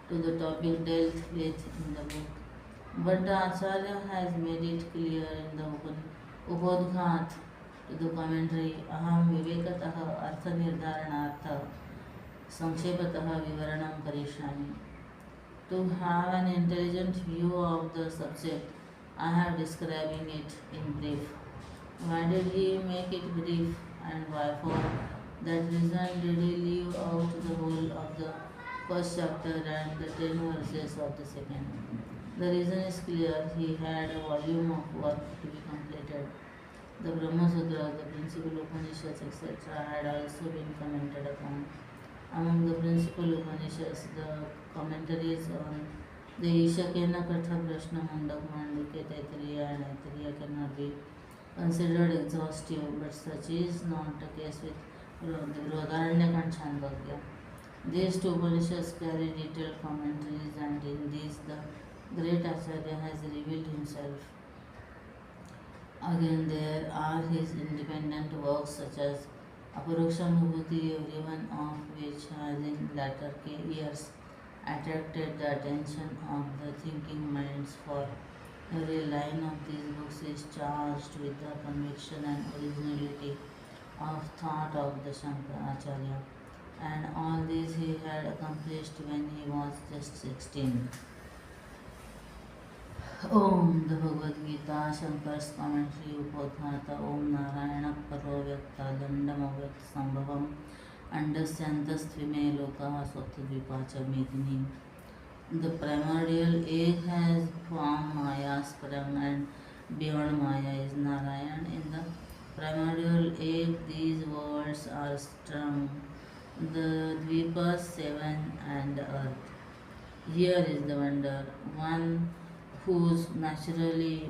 to the topic dealt with in the book. But the Acharya has made it clear in the Upadghat to the commentary, Aham Vivekatah Artha Nirdharanartha Sankshepatah Vivaranam Karishyami. To have an intelligent view of the subject, I have describing it in brief. Why did he make it brief, and why for that reason did he leave out the whole of the first chapter and the 10 verses of the second? The reason is clear. He had a volume of work to be completed. The Brahma Sutras, the principal Upanishads, etc., had also been commented upon. Among the principal Upanishads, the commentaries on the Ishakena Katha Prashna Mundak Manduke Taittiriya and Aitiriya cannot be considered exhaustive, but such is not the case with the Brihadaranyaka and Chandogya. These two Upanishads carry detailed commentaries, and in these the great Acharya has revealed himself. Again, there are his independent works such as Aparokshanubhuti, every one of which has in latter years attracted the attention of the thinking minds, for every line of these books is charged with the conviction and originality of thought of the Shankaracharya, and all this he had accomplished when he was just 16. Om the Bhagavad Gita, Shankar's commentary, Upadghata, Om Narayana Paro Vyakta Dandam Avyakta Sambhavam, Andasyantastvime Lokaha Swatadvipacha Medini. The primordial egg has formed Maya, sprung, and beyond Maya is Narayan. In the primordial egg, these worlds are strung, the Dvipas, seven, and earth. Here is the wonder. One would naturally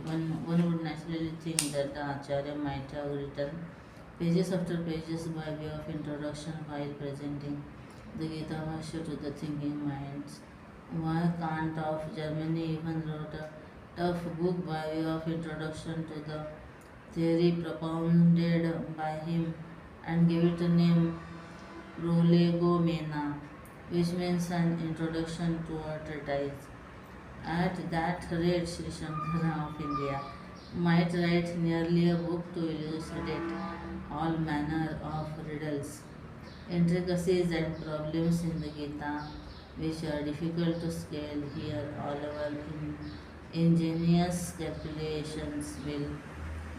think that the Acharya might have written pages after pages by way of introduction while presenting the Gita Bhashya to the thinking minds. Why Kant of Germany even wrote a tough book by way of introduction to the theory propounded by him and gave it a name Prolegomena, which means an introduction to a treatise. At that rate, Shri Shankara of India might write nearly a book to elucidate all manner of riddles, intricacies, and problems in the Gita, which are difficult to scale here. All our ingenious calculations will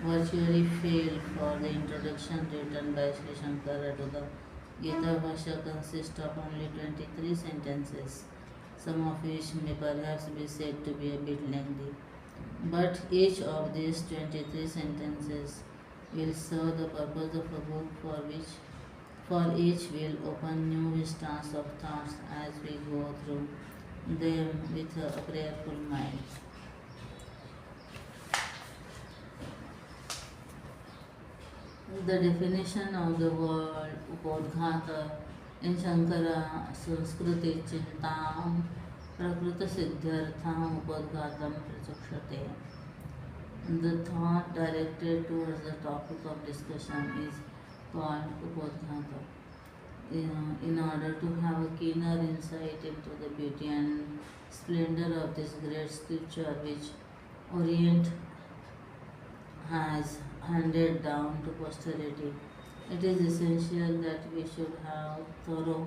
virtually failed for the introduction written by Sri Shankara to the Gita Bhashya consists of only 23 sentences, some of which may perhaps be said to be a bit lengthy. But each of these 23 sentences will serve the purpose of a book for each will open new vistas of thoughts as we go through them with a prayerful mind. The definition of the word Upodghata in Shankara Sanskriti Chintam Prakrita Siddhartham Upodghatam Prachakshate. The thought directed towards the topic of discussion is called Upodghata. In order to have a keener insight into the beauty and splendor of this great scripture which Orient has handed down to posterity, it is essential that we should have thorough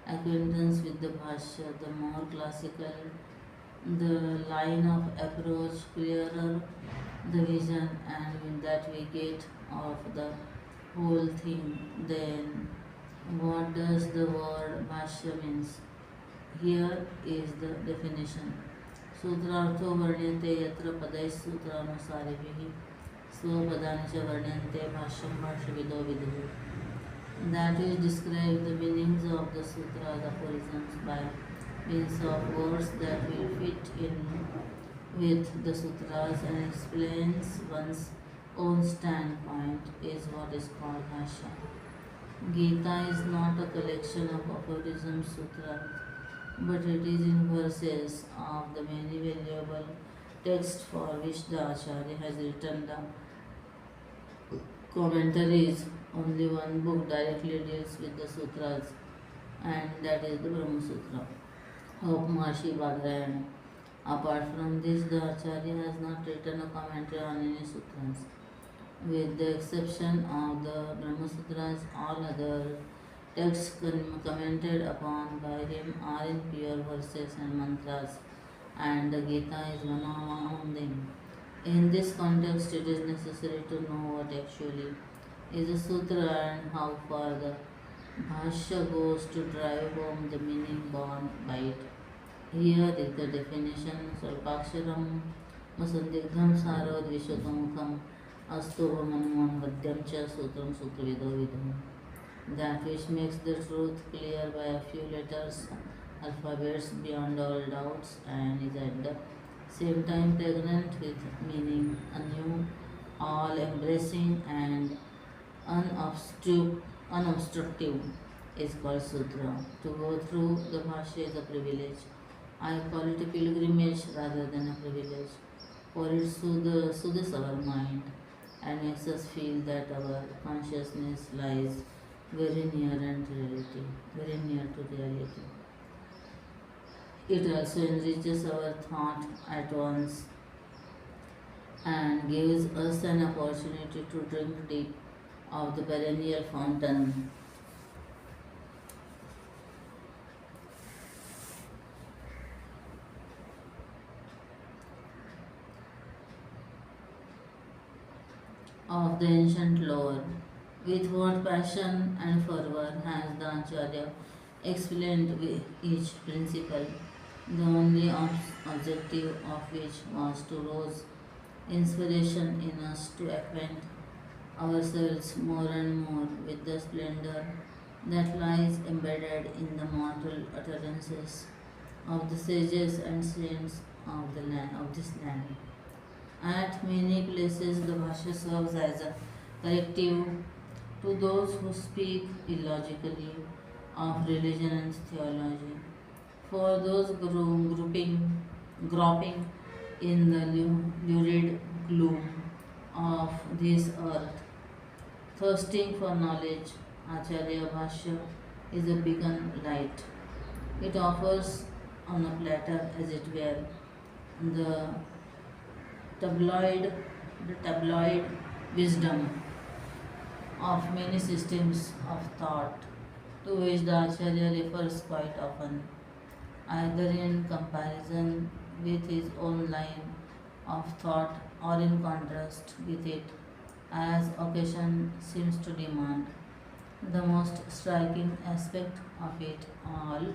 acquaintance with the Bhashya. The more classical the line of approach, clearer the vision and that we get of the whole thing. Then, what does the word Bhashya means? Here is the definition. सूत्रार्थो वर्ण्यते यत्र पदैः सूत्रानुसारिभिः स्वपदानि च वर्ण्यन्ते भाष्यं भाष्यविदो विदुः. That is, describe the meanings of the sutras, aphorisms by means of words that will fit in with the sutras and explains one's own standpoint is what is called Bhashya. Gita is not a collection of aphorisms, sutras, but it is in verses of the many valuable texts for which the Acharya has written the commentaries. Only one book directly deals with the sutras, and that is the Brahma Sutra of Maharishi Badarayana. Apart from this, the Acharya has not written a commentary on any sutras. With the exception of the Brahma Sutras, all other texts commented upon by him are in pure verses and mantras, and the Gita is one among them. In this context, it is necessary to know what actually is a sutra and how far the Bhashya goes to drive home the meaning born by it. Here is the definition: Sarpaksharam Vasandigdham Sarodvishotmukham Astu Manman Vadyam Cha Sutram Sutravido Vidham. That which makes the truth clear by a few letters, alphabets beyond all doubts, and is at the same time pregnant with meaning, anew, all embracing, and unobstructive, is called Sutra. To go through the Bhashya is a privilege. I call it a pilgrimage rather than a privilege, for it soothes our mind and makes us feel that our consciousness lies very near to reality. It also enriches our thought at once and gives us an opportunity to drink deep of the perennial fountain of the ancient lore. With what passion and fervor has the Acharya explained each principle, the only objective of which was to rouse inspiration in us to acquaint ourselves more and more with the splendor that lies embedded in the mortal utterances of the sages and saints of this land. At many places, the Bhashya serves as a corrective to those who speak illogically of religion and theology. For those groping in the lurid gloom of this earth, thirsting for knowledge, Acharya Bhashya is a beacon light. It offers on a platter, as it were, the tabloid, the tabloid wisdom of many systems of thought to which the Acharya refers quite often, either in comparison with his own line of thought or in contrast with it. as occasion seems to demand. The most striking aspect of it all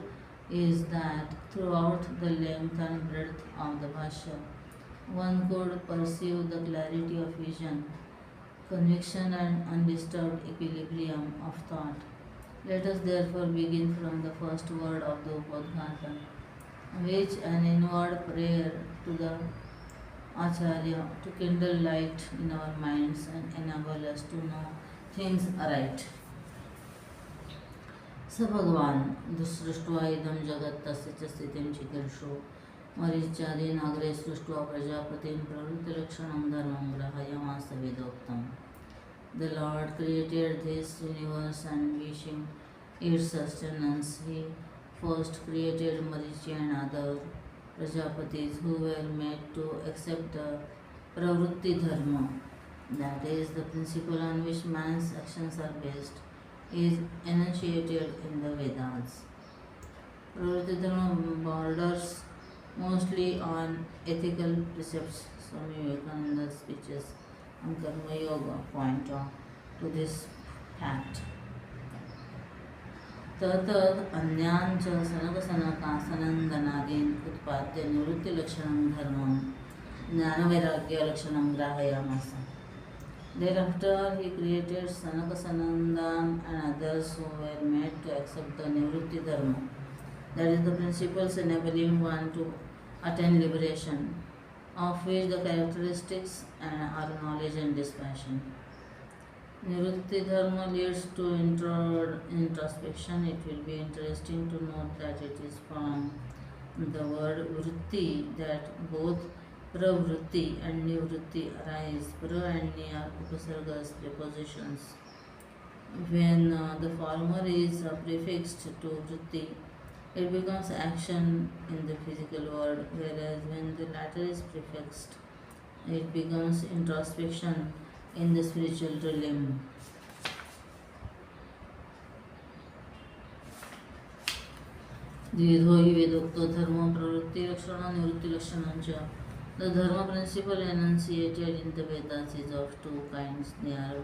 is that throughout the length and breadth of the Bhashya, one could perceive the clarity of vision, conviction, and undisturbed equilibrium of thought. Let us therefore begin from the first word of the Upadghata, which an inward prayer to the Acharya to kindle light in our minds and enable us to know things aright. स भगवान दुसृष्ट्वा इदं जगत् तस्य च स्थितिं चिकीर्षो मरीच्यादीनाग्रे सृष्ट्वा प्रजापतिं प्रवृत्तिलक्षणं धर्मं ग्रहयमास वेदोक्तम्. The Lord created this universe and wishing its sustenance, He first created Marichi and other Prajapatis who were made to accept the pravrutti dharma, that is, the principle on which man's actions are based, is enunciated in the Vedas. Pravrutti dharma borders mostly on ethical precepts. Swami Vivekananda's speeches on Karma Yoga point to this fact. तत अन्यांच सनकसनकासनन्दनादीन् उत्पाद्य निवृत्तिलक्षणं धर्मं ज्ञानवैराग्यलक्षणं ग्राहयामास. Thereafter he created Sanaka Sanandan and others who were made to accept the Nivritti Dharma, that is, the principles enabling one to attain liberation, of which the characteristics are knowledge and dispassion. Nivritti Dharma leads to introspection. It will be interesting to note that it is from the word vritti that both pravritti and nivritti arise. Pra and ni are upasargas, prepositions. When the former is prefixed to vritti, it becomes action in the physical world, whereas when the latter is prefixed, it becomes introspection in the spiritual realm. द्विधो हि वेदोक्तो धर्म प्रवृत्ति लक्षण निवृत्ति लक्षण च. The dharma principle enunciated in the Vedas is of two kinds. They are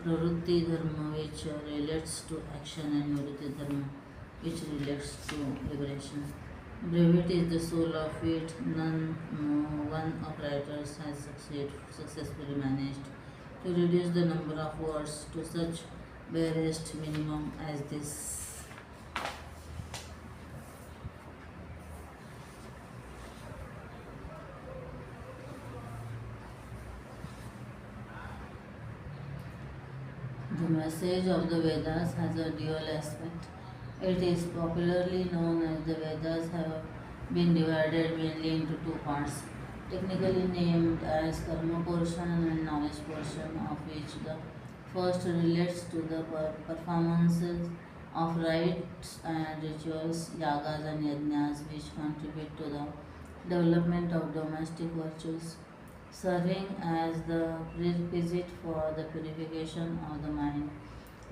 pravrutti dharma, which relates to action, and nivritti dharma, which relates to liberation. Brevity is the soul of it. No one of writers has successfully managed to reduce the number of words to such barest minimum as this. The message of the Vedas has a dual aspect. It is popularly known as the Vedas have been divided mainly into two parts, technically named as karma portion and knowledge portion, of which the first relates to the performances of rites and rituals, yagas and yajnas, which contribute to the development of domestic virtues, serving as the prerequisite for the purification of the mind,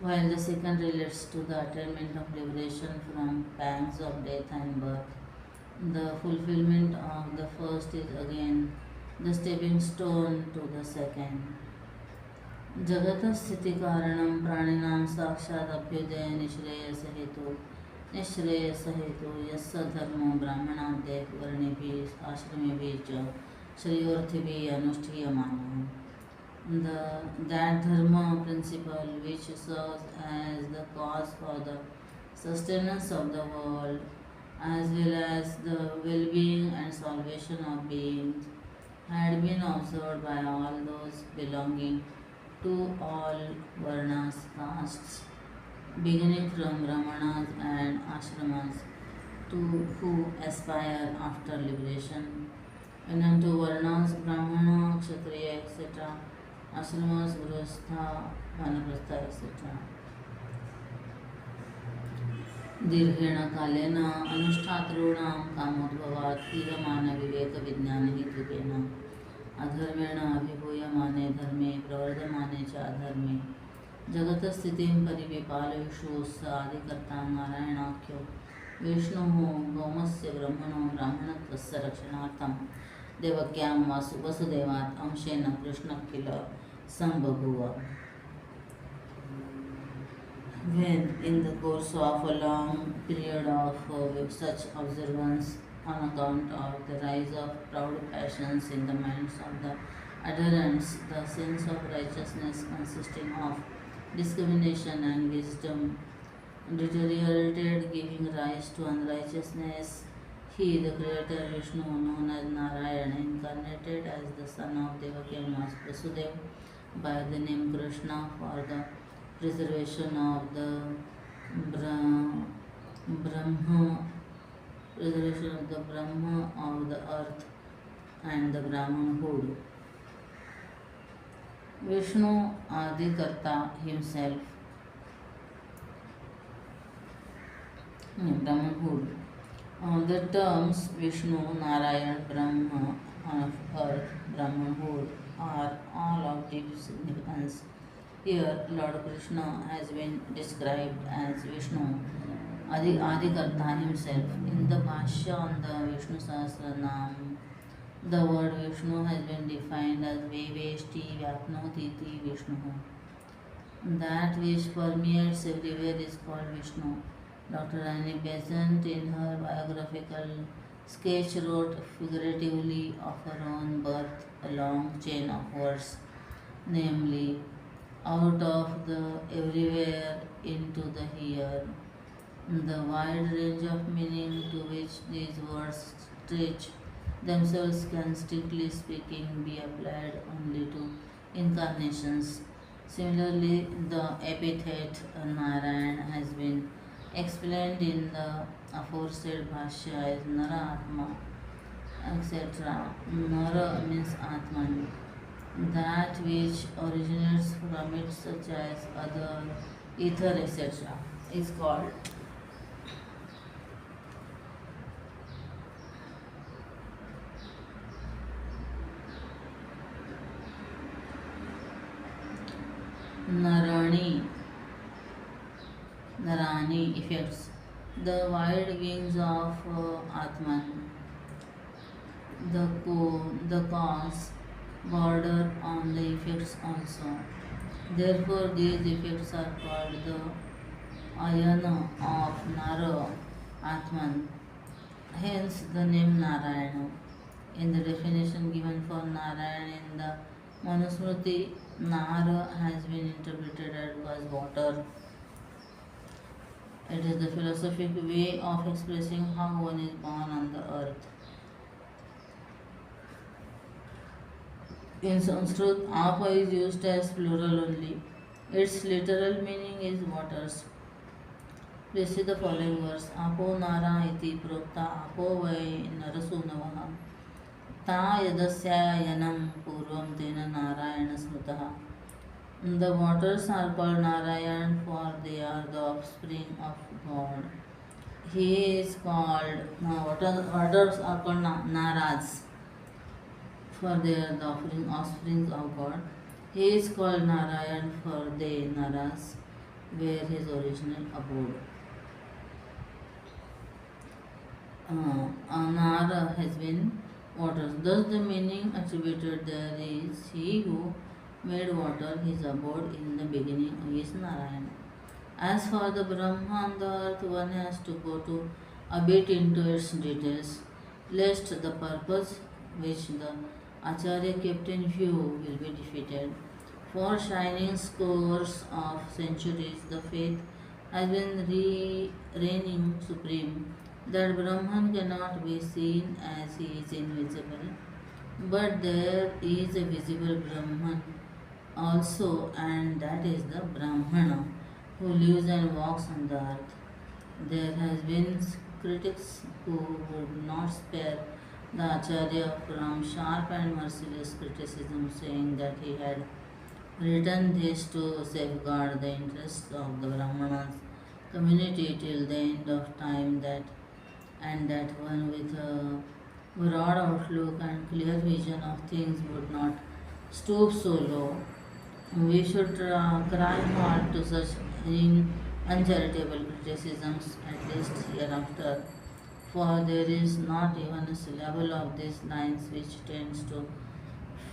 while the second relates to the attainment of liberation from pangs of death and birth. The fulfillment of the first is again the stepping stone to the second. जगत स्थिति कारणं प्राणिनां साक्षात् अभ्युदय निःश्रेयस हेतु यस्य धर्मो ब्राह्मणाद्यैः वर्णेभिः आश्रमेभिः च श्रेयोर्थिभिः अनुष्ठीयमानः. That dharma principle which serves as the cause for the sustenance of the world as well as the well-being and salvation of beings had been observed by all those belonging to all varnas, castes, beginning from brahmanas and ashramas to who aspire after liberation, and unto varnas, brahmana, kshatriya, etc., ashramas, grihastha, vanaprastha, etc. दीर्घेण कालेन अनुष्ठातॄणां कामोद्भवात् क्रियमाणविवेकविज्ञानहेतुकेन अधर्मेण अभिभूयमाने धर्मे प्रवर्धमाने च अधर्मे जगतस्थितिं परिविपालयिषु स आदिकर्ता नारायणाख्यो विष्णुः भौमस्य ब्रह्मणो ब्राह्मणत्वस्य रक्षणार्थं देवक्यां वसुदेवात् अंशेन कृष्णः किल Sambhaguva. When, in the course of a long period of such observance, on account of the rise of proud passions in the minds of the adherents, the sense of righteousness consisting of discrimination and wisdom deteriorated, giving rise to unrighteousness. He, the creator Vishnu, known as Narayana, incarnated as the son of Devaki and Vasudeva by the name Krishna for the preservation of the Bra- Brahma, preservation of the Brahma of the earth and the Brahmanhood. Vishnu Adikarta himself, Brahmanhood. The terms Vishnu, Narayan, Brahma of earth, Brahmanhood are all of deep significance. Here, Lord Krishna has been described as Vishnu, Adikarta himself. In the Bhashya on the Vishnu Sahasranam, the word Vishnu has been defined as Veveshti Vyapnotiti Vishnu. That which permeates everywhere is called Vishnu. Dr. Annie Besant, in her biographical sketch, wrote figuratively of her own birth a long chain of words, namely, out of the everywhere into the here. The wide range of meaning to which these words stretch themselves can, strictly speaking, be applied only to incarnations. Similarly, the epithet Narayan has been explained in the aforesaid Bhashya as Nara Atma, etc. Nara means Atman, that which originates from it, such as other, ether, etc., is called Narani, Narani effects. The wide wings of Atman, the cause, border on the effects also. Therefore, these effects are called the ayana of Nara, Atman. Hence, the name Narayana. In the definition given for Narayana in the Manusmriti, Nara has been interpreted as water. It is the philosophic way of expressing how one is born on the earth. In Sanskrit, Apa is used as plural only. Its literal meaning is waters. Please see the following verse. Apo Nara iti prokta apo vai narasunavaha. Ta yadasyayanam purvam tena Narayana smutaha. The waters are called Narayan, for they are the offspring of God. He is called, waters are called Naras, for they are the offspring of God. He is called Narayan, for they, Naras, were his original abode. Nara has been waters. Thus, the meaning attributed there is he who made water his abode in the beginning is Narayana. As for the Brahma on the earth, one has to go to a bit into its details, lest the purpose which the Acharya kept in view will be defeated. For shining scores of centuries, the faith has been reigning supreme that Brahman cannot be seen as he is invisible, but there is a visible Brahman also, and that is the Brahmana who lives and walks on the earth. There has been critics who would not spare the Acharya from sharp and merciless criticism, saying that he had written this to safeguard the interests of the Brahmanas community till the end of time, that one with a broad outlook and clear vision of things would not stoop so low. We should cry hard to such uncharitable criticisms, at least hereafter, for there is not even a syllable of these lines which tends to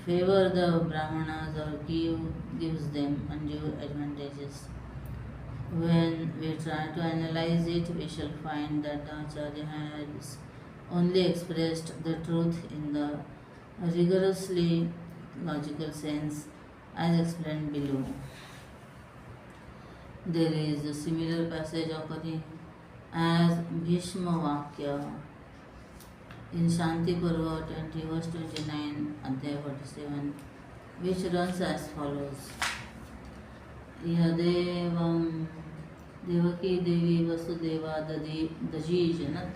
favor the Brahmanas or gives them undue advantages. When we try to analyze it, we shall find that the Acharya has only expressed the truth in the rigorously logical sense as explained below. There is a similar passage occurring as Bhishma Vakya in Shanti Parva 20 verse 29 Adhyaya 47, which runs as follows. Yadevam Devaki Devi Vasudeva Daji Janat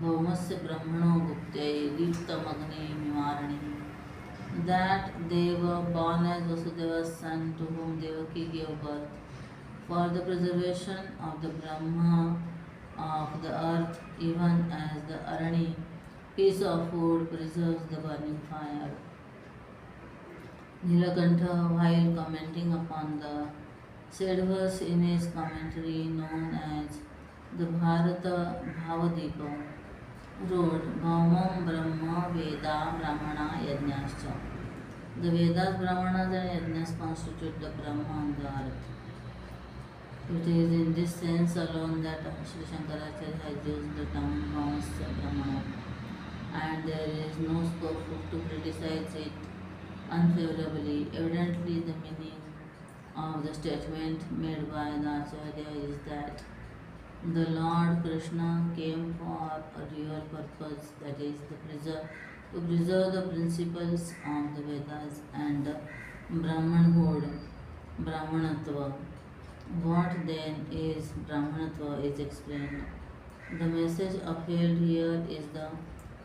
Bhaumasya Brahmano Gupte Diptam Agni Mimarani. That Deva, born as Vasudeva's son, to whom Devaki gave birth, for the preservation of the Brahma of the earth, even as the Arani, piece of wood, preserves the burning fire. Nilakantha, while commenting upon the said verse in his commentary known as the Bharata Bhavadipa, wrote Bhaumam Brahma Veda Brahmana Yajnascha. The Vedas, Brahmanas and Yajnas constitute the Brahma on the earth. It is in this sense alone that Shri Shankaracharya has used the term Bhaumasya Brahmana, and there is no scope to criticize it unfavorably. Evidently, the meaning of the statement made by the Acharya is that the Lord Krishna came for a real purpose, that is, to preserve the principles of the Vedas and Brahmanhood, Brahmanatva. What then is Brahmanatva is explained. The message upheld here is the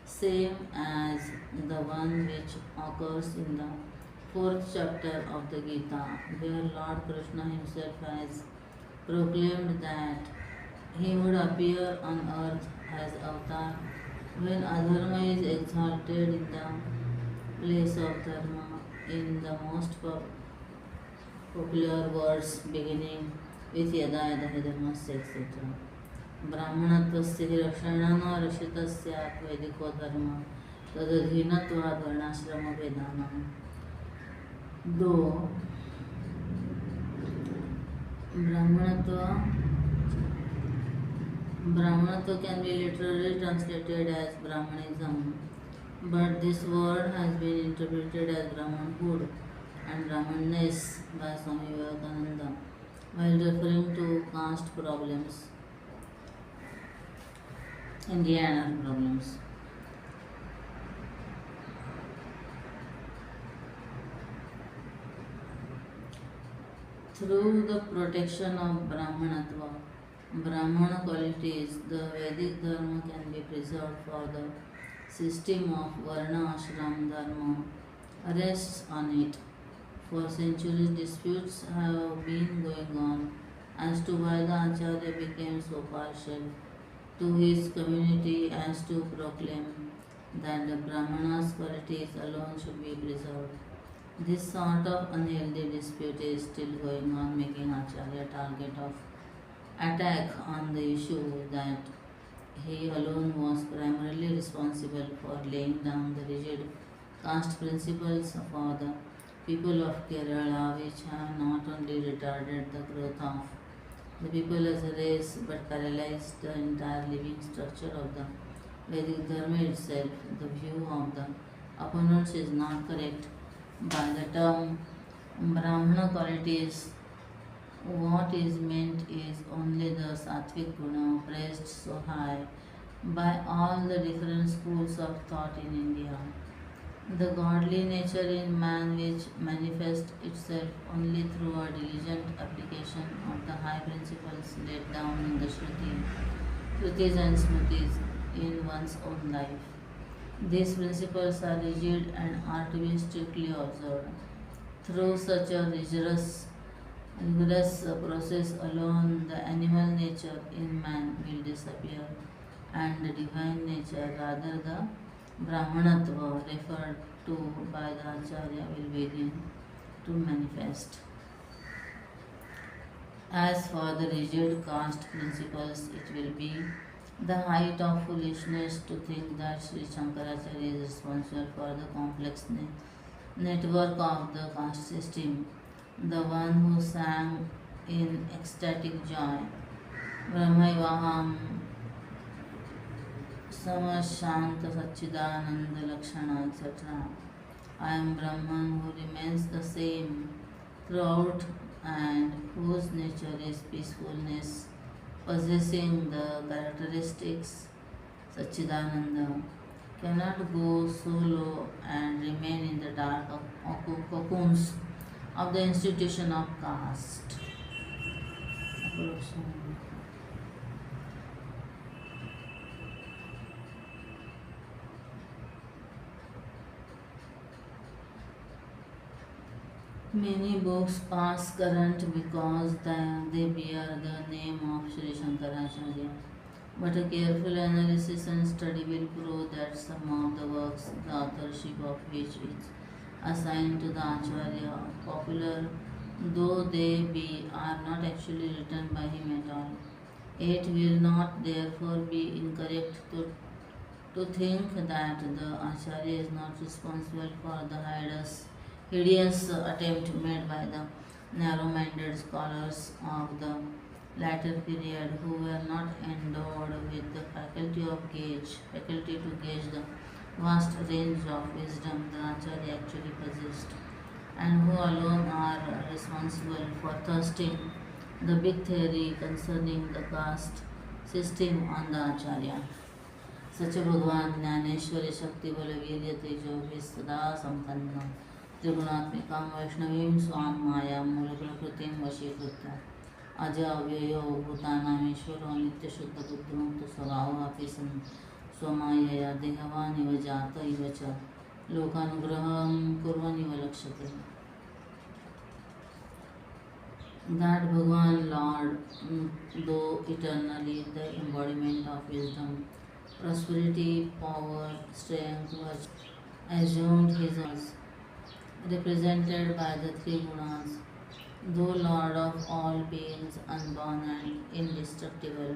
same as the one which occurs in the 4th chapter of the Gita, where Lord Krishna himself has proclaimed that he would appear on earth as avatar when adharma is exalted in the place of dharma, in the most popular words beginning with yada yada hi dharmasya etc. Brahmanatvasya hi rakshana rashitasyat vediko dharma tadadhinatvad varnashrama vedanam. Though Brahmanatva can be literally translated as Brahmanism, but this word has been interpreted as Brahmanhood and Brahmanness by Swami Vivekananda while referring to caste problems, Indiana problems. Through the protection of Brahmanatva, Brahmana qualities, the Vedic Dharma can be preserved, for the system of Varna Ashram Dharma rests on it. For centuries, disputes have been going on as to why the Acharya became so partial to his community as to proclaim that the Brahmana's qualities alone should be preserved. This sort of unhealthy dispute is still going on, making Acharya a target of attack on the issue that he alone was primarily responsible for laying down the rigid caste principles for the people of Kerala, which have not only retarded the growth of the people as a race but paralyzed the entire living structure of the Vedic Dharma itself. The view of the opponents is not correct. By the term Brahmana qualities, what is meant is only the sattvic guna praised so high by all the different schools of thought in India. The godly nature in man which manifests itself only through a diligent application of the high principles laid down in the Shrutis and Smritis in one's own life. These principles are rigid and are to be strictly observed. Through such a rigorous process alone, the animal nature in man will disappear and the divine nature, rather the Brahmanatva referred to by the Acharya, will begin to manifest. As for the rigid caste principles, it will be the height of foolishness to think that Sri Shankaracharya is responsible for the complexness network of the caste system, the one who sang in ecstatic joy. Brahmaivaham Samashanta Satchidananda Lakshana, etc. I am Brahman who remains the same throughout and whose nature is peacefulness, possessing the characteristics Satchidananda, cannot go solo and remain in the dark cocoons of the institution of caste. Many books pass current because they bear the name of Shri Shankaracharya. But a careful analysis and study will prove that some of the works, the authorship of which is assigned to the Acharya, popular though they be, are not actually written by him at all. It will not therefore be incorrect to think that the Acharya is not responsible for the hideous attempt made by the narrow-minded scholars of the latter period who were not endowed with the faculty to gauge the vast range of wisdom the Acharya actually possessed, and who alone are responsible for thrusting the big theory concerning the caste system on the Acharya. सच भगवान ज्ञानेश्वरी शक्ति बल वीर्य तेजो सदा संपन्न त्रिगुणात्मिका वैष्णवीं स्वां माया मूल प्रकृतिं वशीकृत्य अज अव्ययो भूतानामीश्वरो नित्यशुद्ध बुद्धिमुक्त स्वभावोऽपि सन् स्वमायया देहवान् इव जात इव च लोकानुग्रहं कुर्वन् इव लक्ष्यते. That Bhagavan Lord, though eternally the embodiment of wisdom, prosperity, power, strength, was assumed his was represented by the three gunas, though Lord of all beings, unborn and indestructible,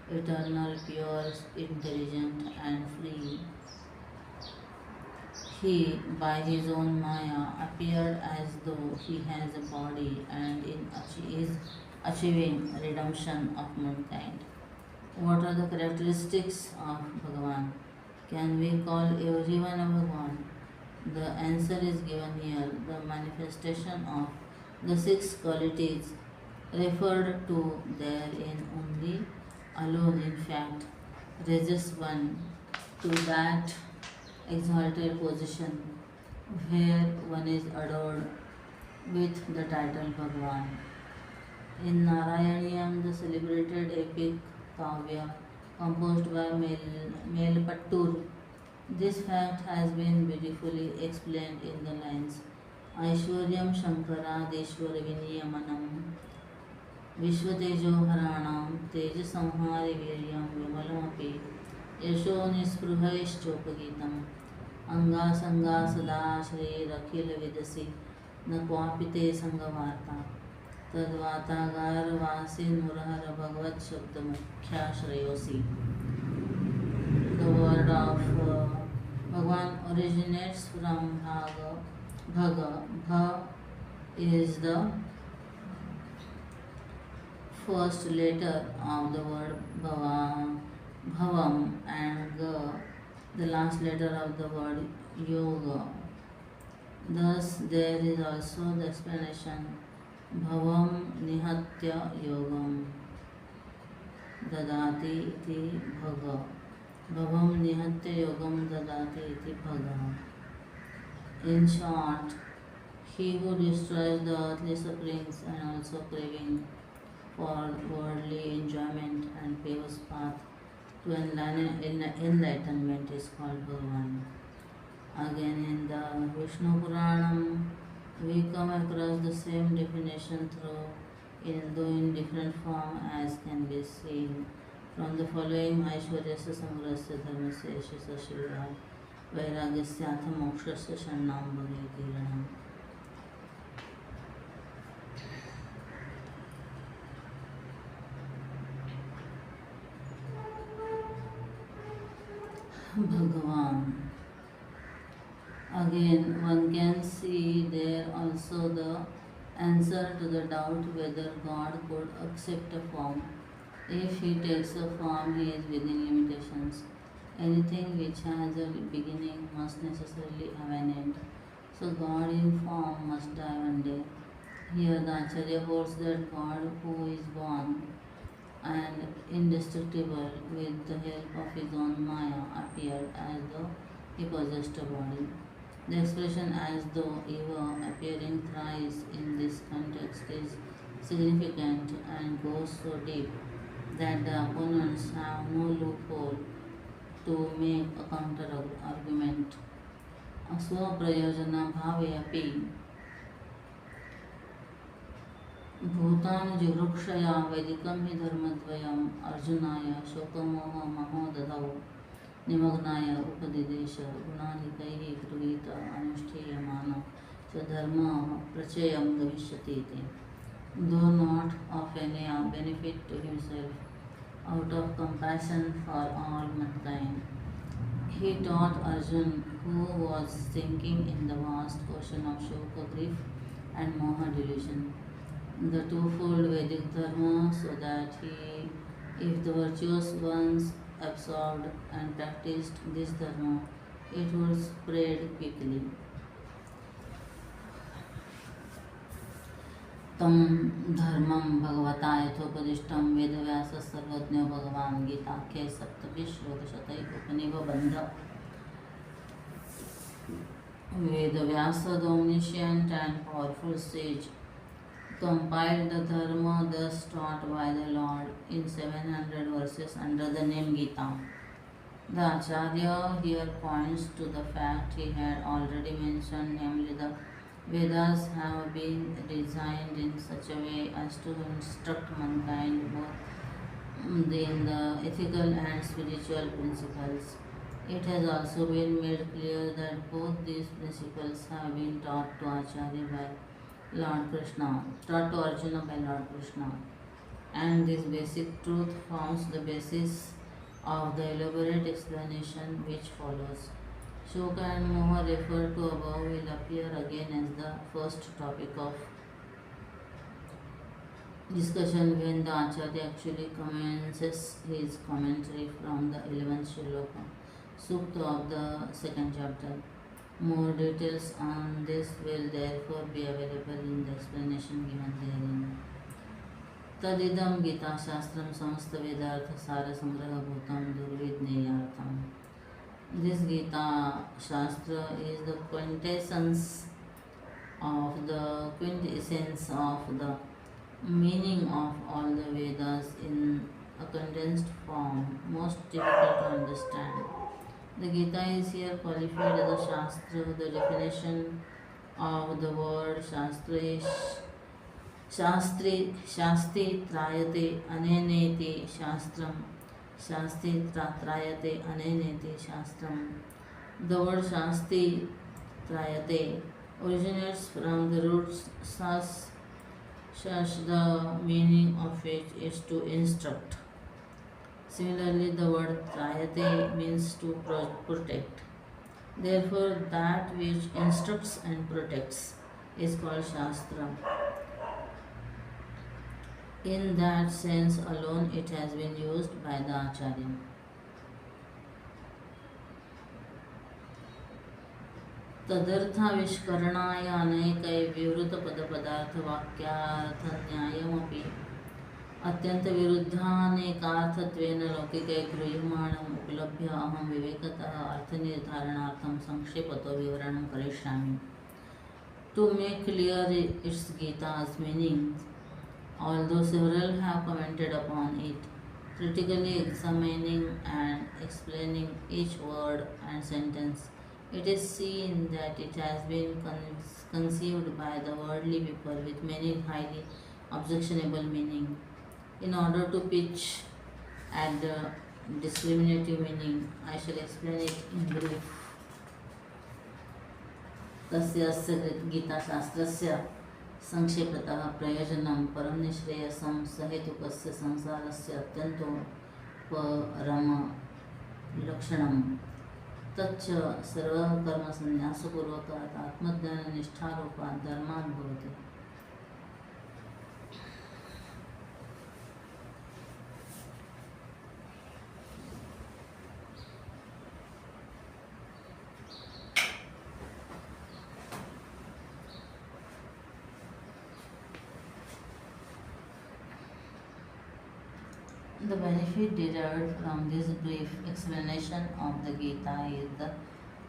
eternal, pure, intelligent and free. He, by his own Maya, appeared as though he has a body and is achieving redemption of mankind. What are the characteristics of Bhagavan? Can we call everyone a Bhagavan? The answer is given here. The manifestation of the six qualities referred to therein only alone, in fact, raises one to that exalted position where one is adored with the title Bhagavan. In Narayaniyam, the celebrated epic Kavya composed by Melpattur, this fact has been beautifully explained in the lines Aishwaryam Shankaradeshwara Viniyamanam Vishwatejo Haranam Teja Samhari Viryam Vimalamapi Yasho Nispruhaischopagītam Anga Sanga Sada Shri Rakhil Vidasi Nakwapite Sangavarta Tadvatagar Vasin Murahara Bhagavad Shabda Mukhya Shrayosi. The word of Bhagavan originates from Bhaga. Bha is the first letter of the word Bhavam and Ga, the last letter of the word Yoga. Thus, there is also the explanation Bhavam Nihatya Yogam Dadati iti Bhaga. Bhavam Nihatya Yogam Dadati iti Bhaga. In short, he who destroys the earthly sufferings and also craving for worldly enjoyment and paves path to enlightenment is called Bhagavan. Again, in the Vishnu Puranam, we come across the same definition though in different form, as can be seen from the following Aishwaryasya Sangrasya Dharmasya Yashasa Shriya Vairagyasya Atha Mokshasya Shannam Bhagavati Ranam. Bhagavan. Again, one can see there also the answer to the doubt whether God could accept a form. If he takes a form, he is within limitations. Anything which has a beginning must necessarily have an end. So God in form must die one day. Here the Acharya holds that God who is born and indestructible with the help of his own Maya appeared as though he possessed a body. The expression as though Eva appearing thrice in this context is significant and goes so deep that the opponents have no loophole to make a counter argument. स्वप्रयोजना भावे अपि भूतानुजिवृक्षया वैदिकं हि धर्मद्वयम् अर्जुनाय शोकमोहमहो दधौ निमग्नाय उपदिदेश गुणाधिकैः गृहीत अनुष्ठीयमान च धर्मः प्रचयं गमिष्यति इति. Though not of any benefit to himself, out of compassion for all mankind, he taught Arjun, who was sinking in the vast ocean of Shoka, grief, and Moha delusion, the twofold Vedic dharma, so that he, if the virtuous ones absorbed and practiced this dharma, it would spread quickly. तं धर्मं भगवता यथोपदिष्टं वेदव्यास सर्वज्ञो भगवान् गीताख्ये सप्तभिश्लोकशतै उपनिबन्ध. Vedavyasa, the omniscient and powerful sage, compiled the dharma thus taught by the Lord in 700 verses under the name Geeta. The Acharya here points to the fact he had already mentioned, namely the Vedas have been designed in such a way as to instruct mankind both in the ethical and spiritual principles. It has also been made clear that both these principles have been taught to Acharya by Lord Krishna, taught to Arjuna by Lord Krishna, and this basic truth forms the basis of the elaborate explanation which follows. Shoka and Moha referred to above will appear again as the first topic of discussion when the Acharya actually commences his commentary from the 11th Shloka, Sukta of the second chapter. More details on this will therefore be available in the explanation given therein. Tadidam Gita Shastram Samasta Vedartha Sara Sangraha Bhutam Durvidneyartham. This Gita Shastra is the quintessence of the meaning of all the Vedas in a condensed form, most difficult to understand. The Gita is here qualified as a Shastra. The definition of the word Shastra is Shasti Trayate Aneneti Shastram. Shasti Trayate Aneneti Shastram. The word Shasti Trayate originates from the root Sas, the meaning of which is to instruct. Similarly, the word Trayate means to protect. Therefore, that which instructs and protects is called Shastra. In that sense alone, it has been used by the Acharya. तदर्थाविष्करणाय अनेकै विवृतपदपदार्थवाक्यार्थन्यायमपि अत्यन्तविरुद्धानेकार्थत्वेन लौकिकै गृह्यमाणम् उपलभ्य अहं विवेकतः अर्थनिर्धारणार्थं संक्षेपतो विवरणं करिष्यामि. To make clear its Gita's meaning, although several have commented upon it, critically examining and explaining each word and sentence, it is seen that it has been conceived by the worldly people with many highly objectionable meaning. In order to pitch at the discriminative meaning, I shall explain it in brief. तस्य गीताशास्त्रस्य संक्षेपतः प्रयोजनं परं निःश्रेयसं सहेतुकस्य संसारस्य अत्यन्तोपरमलक्षणं तच्च सर्वकर्मसन्न्यासपूर्वकात् आत्मज्ञाननिष्ठारूपात् धर्मात् भवति. The benefit derived from this brief explanation of the Gita is the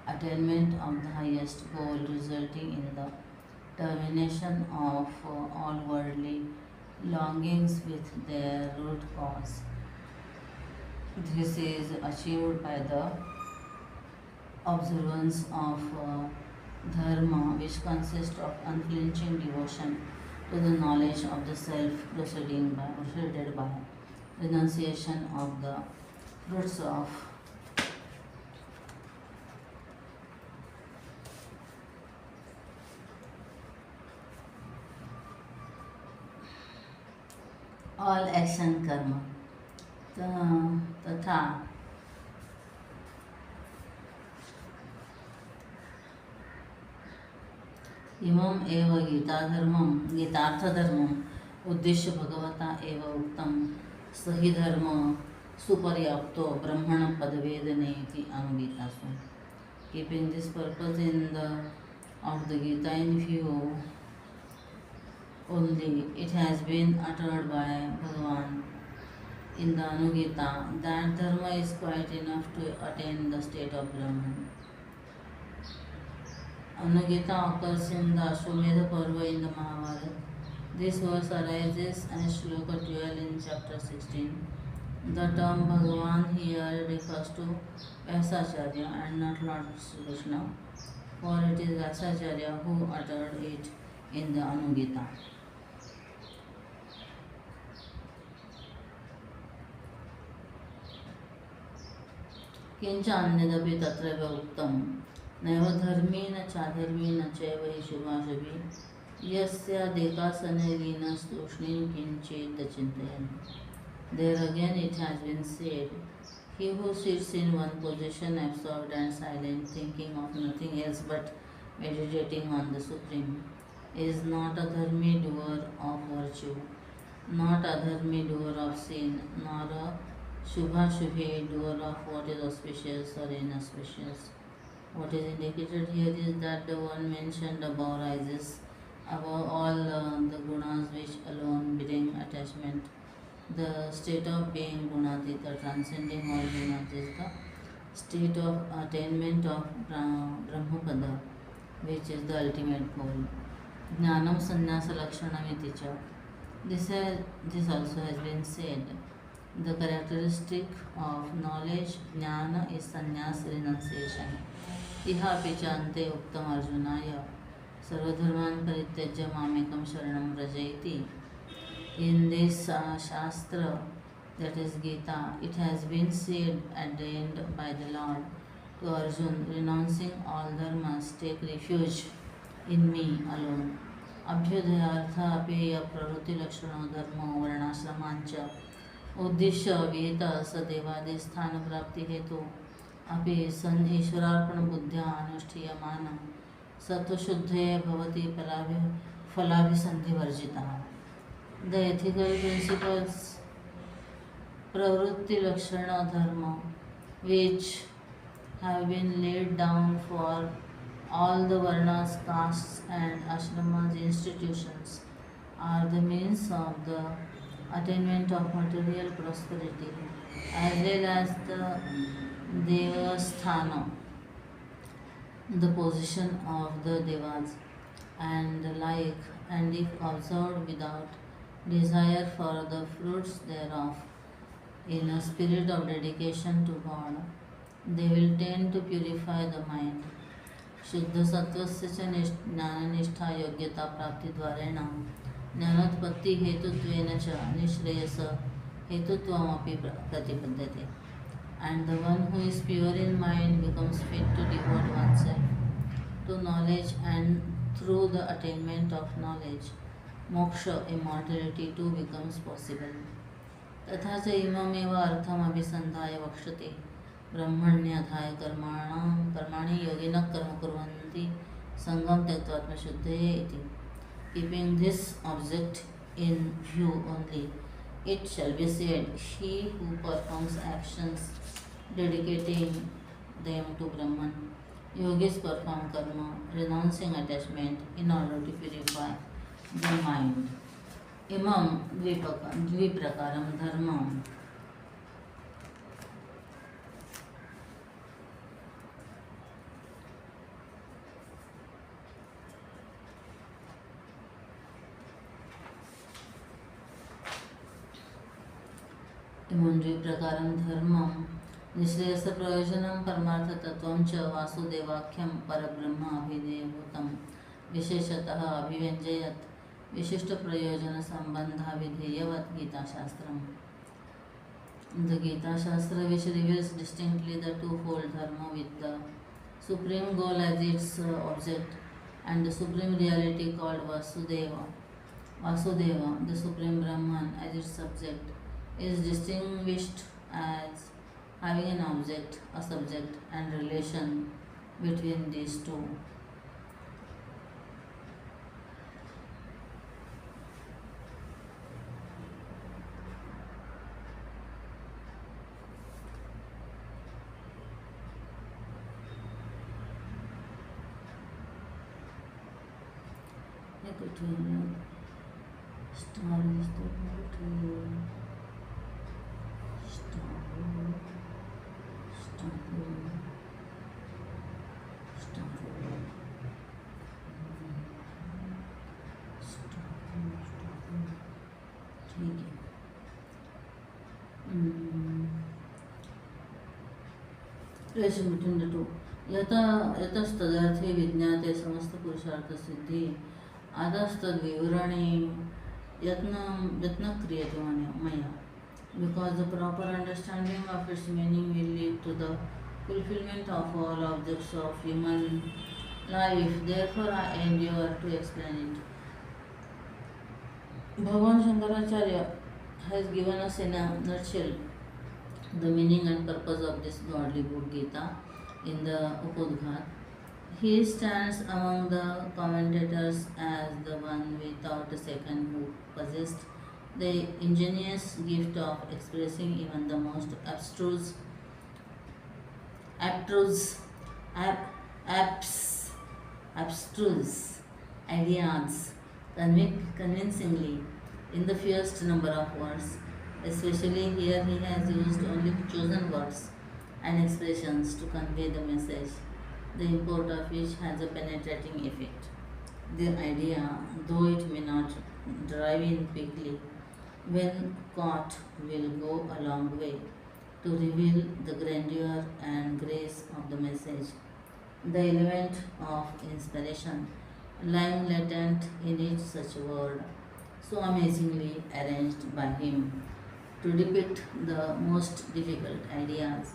attainment of the highest goal, resulting in the termination of all worldly longings with their root cause. This is achieved by the observance of dharma, which consists of unflinching devotion to the knowledge of the self, preceded by renunciation of the fruits of all action karma. तथा इमम् एव गीतार्थधर्मम् उद्दिश्य भगवता एव उक्तं स हि धर्म सुपर्याप्तो ब्रह्मण पदवेदने इति अनुगीतासु. Keeping this purpose of the Gita in view only, it has been uttered by Bhagavan in the Anugita that dharma is quite enough to attain the state of Brahman. Anugita occurs in the Ashwamedha Parva in the Mahabharata. This verse arises as Shloka 12 in chapter 16. The term Bhagavan here refers to Vyasacharya and not Lord Sri Krishna, for it is Vyasacharya who uttered it in the Anugita. किंच अन्यदपि तत्रैव उक्तं नैव धर्मी न चाधर्मी न चैव हि शुभाशुभी यस्यादेकासने लीनस्तूष्णीं किंचित् चिन्तयन्. There again it has been said, he who sits in one position absorbed and silent, thinking of nothing else but meditating on the Supreme, is not a dharmi doer of virtue, not a dharmi doer of sin, nor a Shubha-Shubhi, doer of what is auspicious or inauspicious. What is indicated here is that the one mentioned above rises above all the gunas which alone bring attachment. The state of being gunatita, transcending all gunas, is the state of attainment of Brahmapada, which is the ultimate goal. Jnanam sannyasa lakshanamiti cha. This also has been said. The characteristic of knowledge, jnana, is sannyas, renunciation. Iha pichante uktam arjunaya sarvadharman parityajya mamekam sharanam vraja. In this shastra, that is Gita, it has been said at the end by the Lord to Arjun, renouncing all dharmas, take refuge in me alone. Abhyudayartha apeya pravruti lakshano dharmo varnashramancha उद्दिश्य विहित सदेवादि स्थान प्राप्ति हेतु अपि सन ईश्वरार्पण बुद्ध्या अनुष्ठीयमान सत्वशुद्धे भवति फलाभिसन्धिवर्जितः. The ethical principles pravrutti lakshana dharma, which have been laid down for all the varnas, castes and ashramas institutions, are the means of the attainment of material prosperity, as well as the devasthana, the position of the devas and the like, and if observed without desire for the fruits thereof, in a spirit of dedication to God, they will tend to purify the mind. शुद्ध सत्वस्य च ज्ञाननिष्ठा योग्यता प्राप्ति द्वारेण ज्ञानोत्पत्ति हेतुत्वेन च निश्रेयस हेतुत्वमपि प्रतिपद्यते. And the one who is pure in mind becomes fit to devote oneself to knowledge, and through the attainment of knowledge, moksha, immortality too becomes possible. तथा च इममेव अर्थम अभिसंधाय वक्ष्यते ब्रह्मण्याधाय कर्माणि योगिनः कर्म कुर्वन्ति सङ्गं त्यक्त्वा आत्मशुद्धये इति. Keeping this object in view only, it shall be said, he who performs actions dedicating them to Brahman. Yogis perform karma, renouncing attachment in order to purify the mind. Imam dviprakaram dharmam. इमं द्विप्रकारं धर्मं निःश्रेयसप्रयोजनं परमार्थतत्त्वं च वासुदेवाख्यं परब्रह्माभिधेयभूतं विशेषतः अभिव्यञ्जयत् विशिष्टप्रयोजनसम्बन्धाभिधेयवत् गीताशास्त्रम्. The Gita Shastra, which reveals distinctly the twofold dharma with the supreme goal as its object and the supreme reality called Vasudeva, the supreme Brahman, as its subject, is distinguished as having an object, a subject, and relation between these two. Star is the ठीक है. Relation between the two. यतस्तदर्थे विज्ञाते समस्त पुरुषार्थ सिद्धि अधस्तद्विवरणे यत्न क्रियते मया. Because the proper understanding of its meaning will lead to the fulfillment of all objects of human life. Therefore, I endeavor to explain it. Bhagavan Shankaracharya has given us in a nutshell the meaning and purpose of this godly book Gita in the Upadghat. He stands among the commentators as the one without a second who possessed the ingenious gift of expressing even the most abstruse ideas convincingly in the fewest number of words. Especially here he has used only chosen words and expressions to convey the message, the import of which has a penetrating effect. The idea, though it may not drive in quickly, when caught will go a long way to reveal the grandeur and grace of the message, the element of inspiration lying latent in each such word, so amazingly arranged by him to depict the most difficult ideas,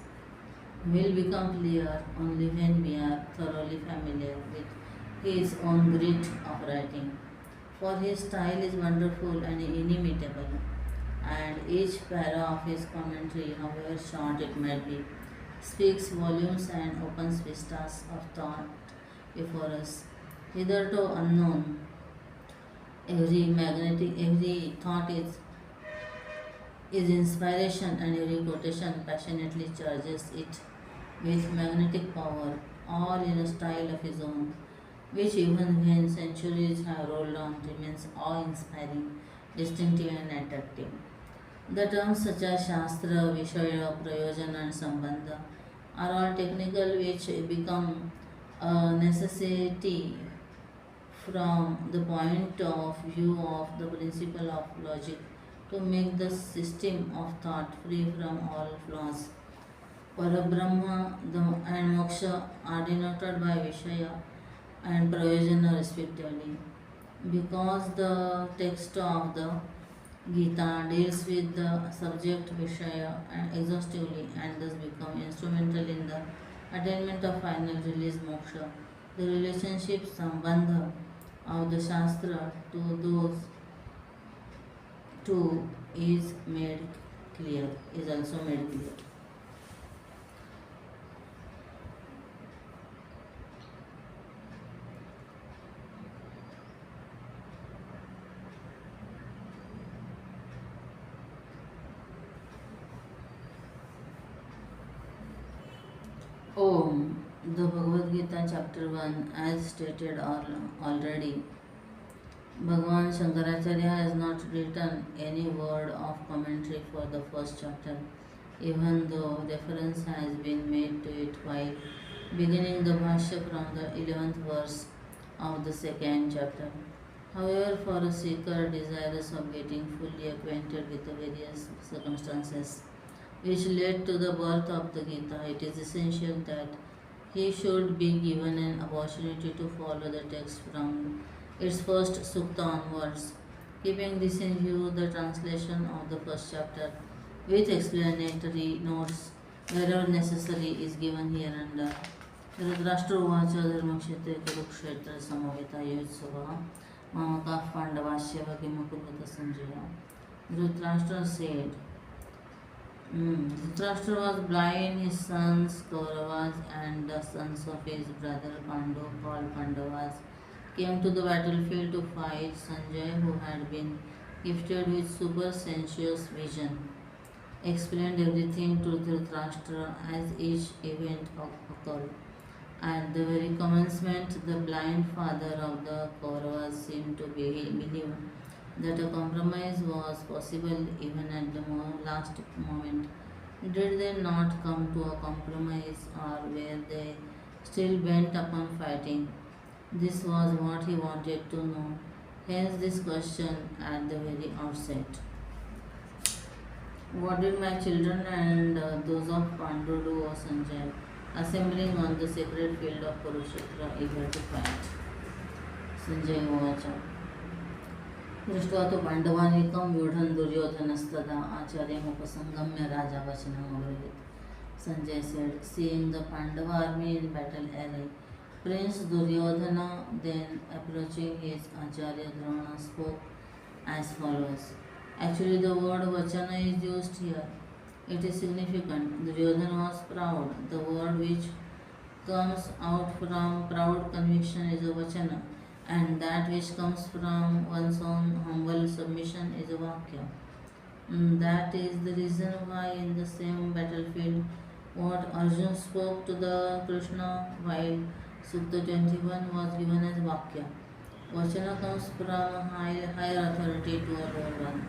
will become clear only when we are thoroughly familiar with his own grit of writing. For his style is wonderful and inimitable, and each para of his commentary, however short it may be, speaks volumes and opens vistas of thought before us, hitherto unknown. Every thought is inspiration, and every quotation passionately charges it with magnetic power, all in a style of his own, which even when centuries have rolled on remains awe-inspiring, distinctive and attractive. The terms such as Shastra, Vishaya, Prayojana and Sambandha are all technical, which become a necessity from the point of view of the principle of logic to make the system of thought free from all flaws. Parabrahma and Moksha are denoted by Vishaya and Prayojana respectively. Because the text of the Gita deals with the subject Vishaya and exhaustively and thus become instrumental in the attainment of final release moksha, the relationship sambandha of the Shastra to those two is also made clear. The Bhagavad Gita chapter 1, as stated already, Bhagavan Shankaracharya has not written any word of commentary for the first chapter, even though reference has been made to it while beginning the Bhashya from the 11th verse of the second chapter. However, for a seeker desirous of getting fully acquainted with the various circumstances which led to the birth of the Gita, it is essential that he should be given an opportunity to follow the text from its first sukta onwards. Keeping this in view, the translation of the first chapter with explanatory notes wherever necessary is given hereunder. धृतराष्ट्रोवाच धर्मक्षेत्रे Kurukshetra समवेतायोत्सवः मामकाः पाण्डवास्येव किमकुर्वत Sanjay. Dhritarashtra said, Dhritarashtra was blind, his sons Kauravas and the sons of his brother Pandu, called Pandavas, came to the battlefield to fight. Sanjay, who had been gifted with supersensuous vision, explained everything to Dhritarashtra as each event occurred. At the very commencement, the blind father of the Kauravas seemed to believe that a compromise was possible even at the last moment. Did they not come to a compromise, or were they still bent upon fighting? This was what he wanted to know, hence this question at the very outset. What did my children and those of Pandu do, O Sanjay, assembling on the sacred field of Kurukshetra, eager to fight? Sanjay Uvacha. दृष्ट्वा तो पाण्डवानीकं व्यूढं दुर्योधनस्तदा आचार्यमुपसंगम्य राजा वचनमब्रवीत्. Sanjay said, seeing the Pandava army in battle array, Prince Duryodhana, then approaching his Acharya Drona, spoke as follows. Actually, the word vachana is used here. It is significant. Duryodhana was proud. The word which comes out from proud conviction is a vachana, and that which comes from one's own humble submission is a vakya. That is the reason why in the same battlefield what Arjuna spoke to the Krishna while Sukta 21 was given as vakya. Vachana comes from a higher authority to a lower one.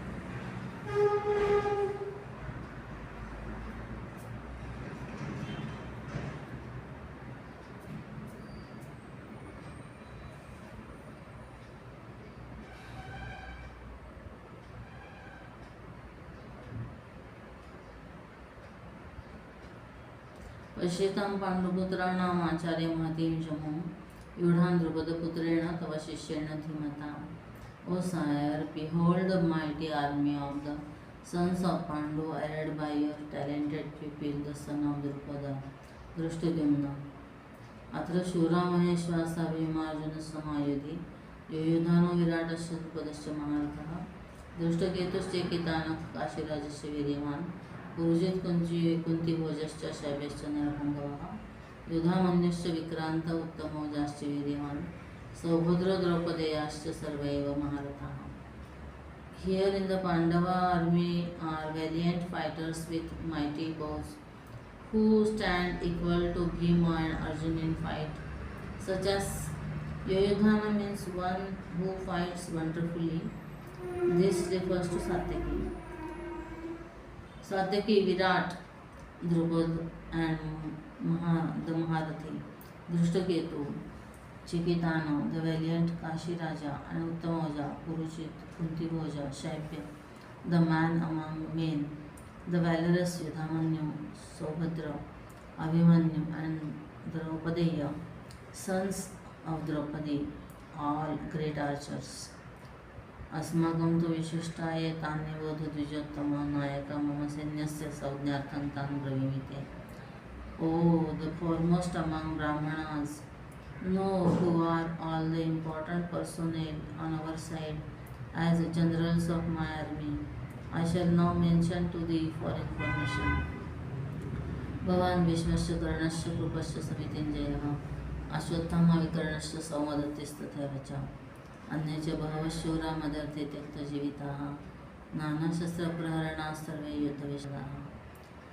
पश्यतां पाण्डुपुत्राणाम् आचार्यमहतीं शमुं व्यूढान् द्रुपदपुत्रेण तव शिष्येण धीमता. O sire, behold the mighty army of the sons of Pandu arrayed by your talented pupil, the son of Drupada, Drishtadyumna. अत्र शूरा महेश्वासा भीमार्जुनसमायुधि युयुधानो विराटस्य द्रुपदस्य महारथः दृष्टकेतुश्चेकितानः काशीराजस्य वीर्यवान् पुरुजित् कुन्तीभोजश्च शैब्यश्च नरपुङ्गवः युधामन्युश्च विक्रान्त उत्तमौजाश्च वीर्यवान् सौभद्र द्रौपदेयाश्च सर्व एव महारथाः. Here in the Pandava army are valiant fighters with mighty bows, who stand equal to Bhima and Arjuna in fight, such as Yoyudhana means one who fights wonderfully. This refers to Satyaki. Satyaki, Virat, Drupad and the Maharathi, Drishtaketu, Chikitana, the valiant Kashi Raja, and Uttamaja, Purushit, Kuntiboja, Shaibya, the man among men, the valorous Yudhamanyu, Sobhadra, Abhimanyu, and Draupadeya, sons of Draupadi, all great archers. अस्माकं तु विशिष्टाय तान्यबोध द्विजोत्तम नायक मम सैन्यस्य संज्ञार्थं तान् ब्रवीमि ते. Oh, the foremost among Brahmanas, know who are all the important personnel on our side as generals of my army. I shall now mention to thee for information. भवान् विश्वस्य कर्णस्य कृपस्य समितिञ्जयः अश्वत्थामा विकर्णस्य सौमदत्तिस्तथैव च अन्ये च बहवः शूरा मदर्थे त्यक्तजीविताः नानाशस्त्रप्रहरणाः सर्वे युद्धविशदाः.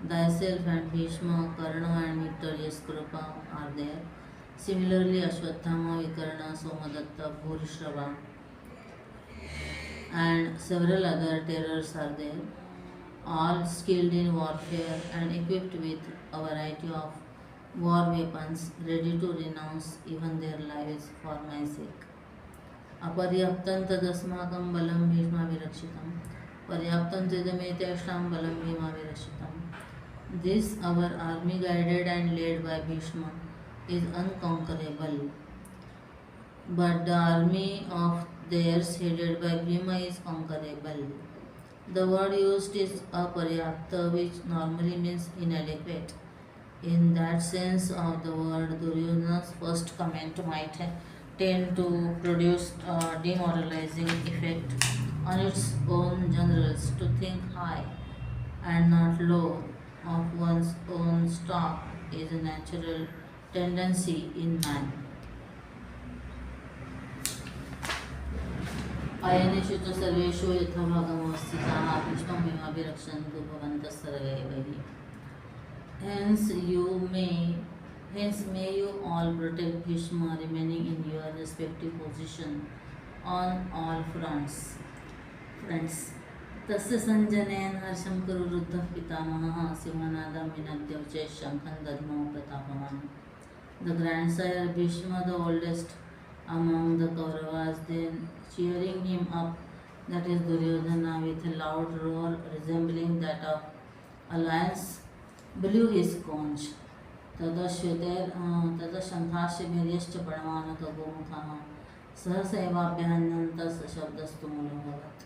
Thyself and Bhishma, Karna and victorious Krupa are there. Similarly, Ashwatthama, Vikarna, Somadatta, Bhurishrava, and several other terrors are there, all skilled in warfare and equipped with a variety of war weapons, ready to renounce even their lives for my sake. अपर्याप्तं तदस्माकं बलं भीष्माभिरक्षितं पर्याप्तं तदमेतेषां बलं भीमाभिरक्षितं. This our army guided and led by Bhishma is unconquerable, but the army of theirs headed by Bhima is conquerable. The word used is aparyapta, which normally means inadequate. In that sense of the word, Duryodhana's first comment might tend to produce a demoralizing effect on its own generals. To think high and not low of one's own stock is a natural tendency in man. अयनेषु च सर्वेषु यथाभागमवस्थिताः भीष्मं भीमाभिरक्षन्तु भवन्तः सर्वे एव. Hence may you all protect Bhishma, remaining in your respective position on all fronts. तस्य संजनेन हर्षं कुरुवृद्धः पितामहः सिंहनादं विनद्य शङ्खं दद्मौ प्रतापवान्. The grandsire Bhishma, the oldest among the Kauravas, then cheering him up, that is Duryodhana, with a loud roar resembling that of a lion's, blew his conch. तदशङ्खास्य वीर्यश्च प्रणवानक गोमुखः सहसैवाभ्यहन्यन्तः सशब्दस्तु मूलभवत्.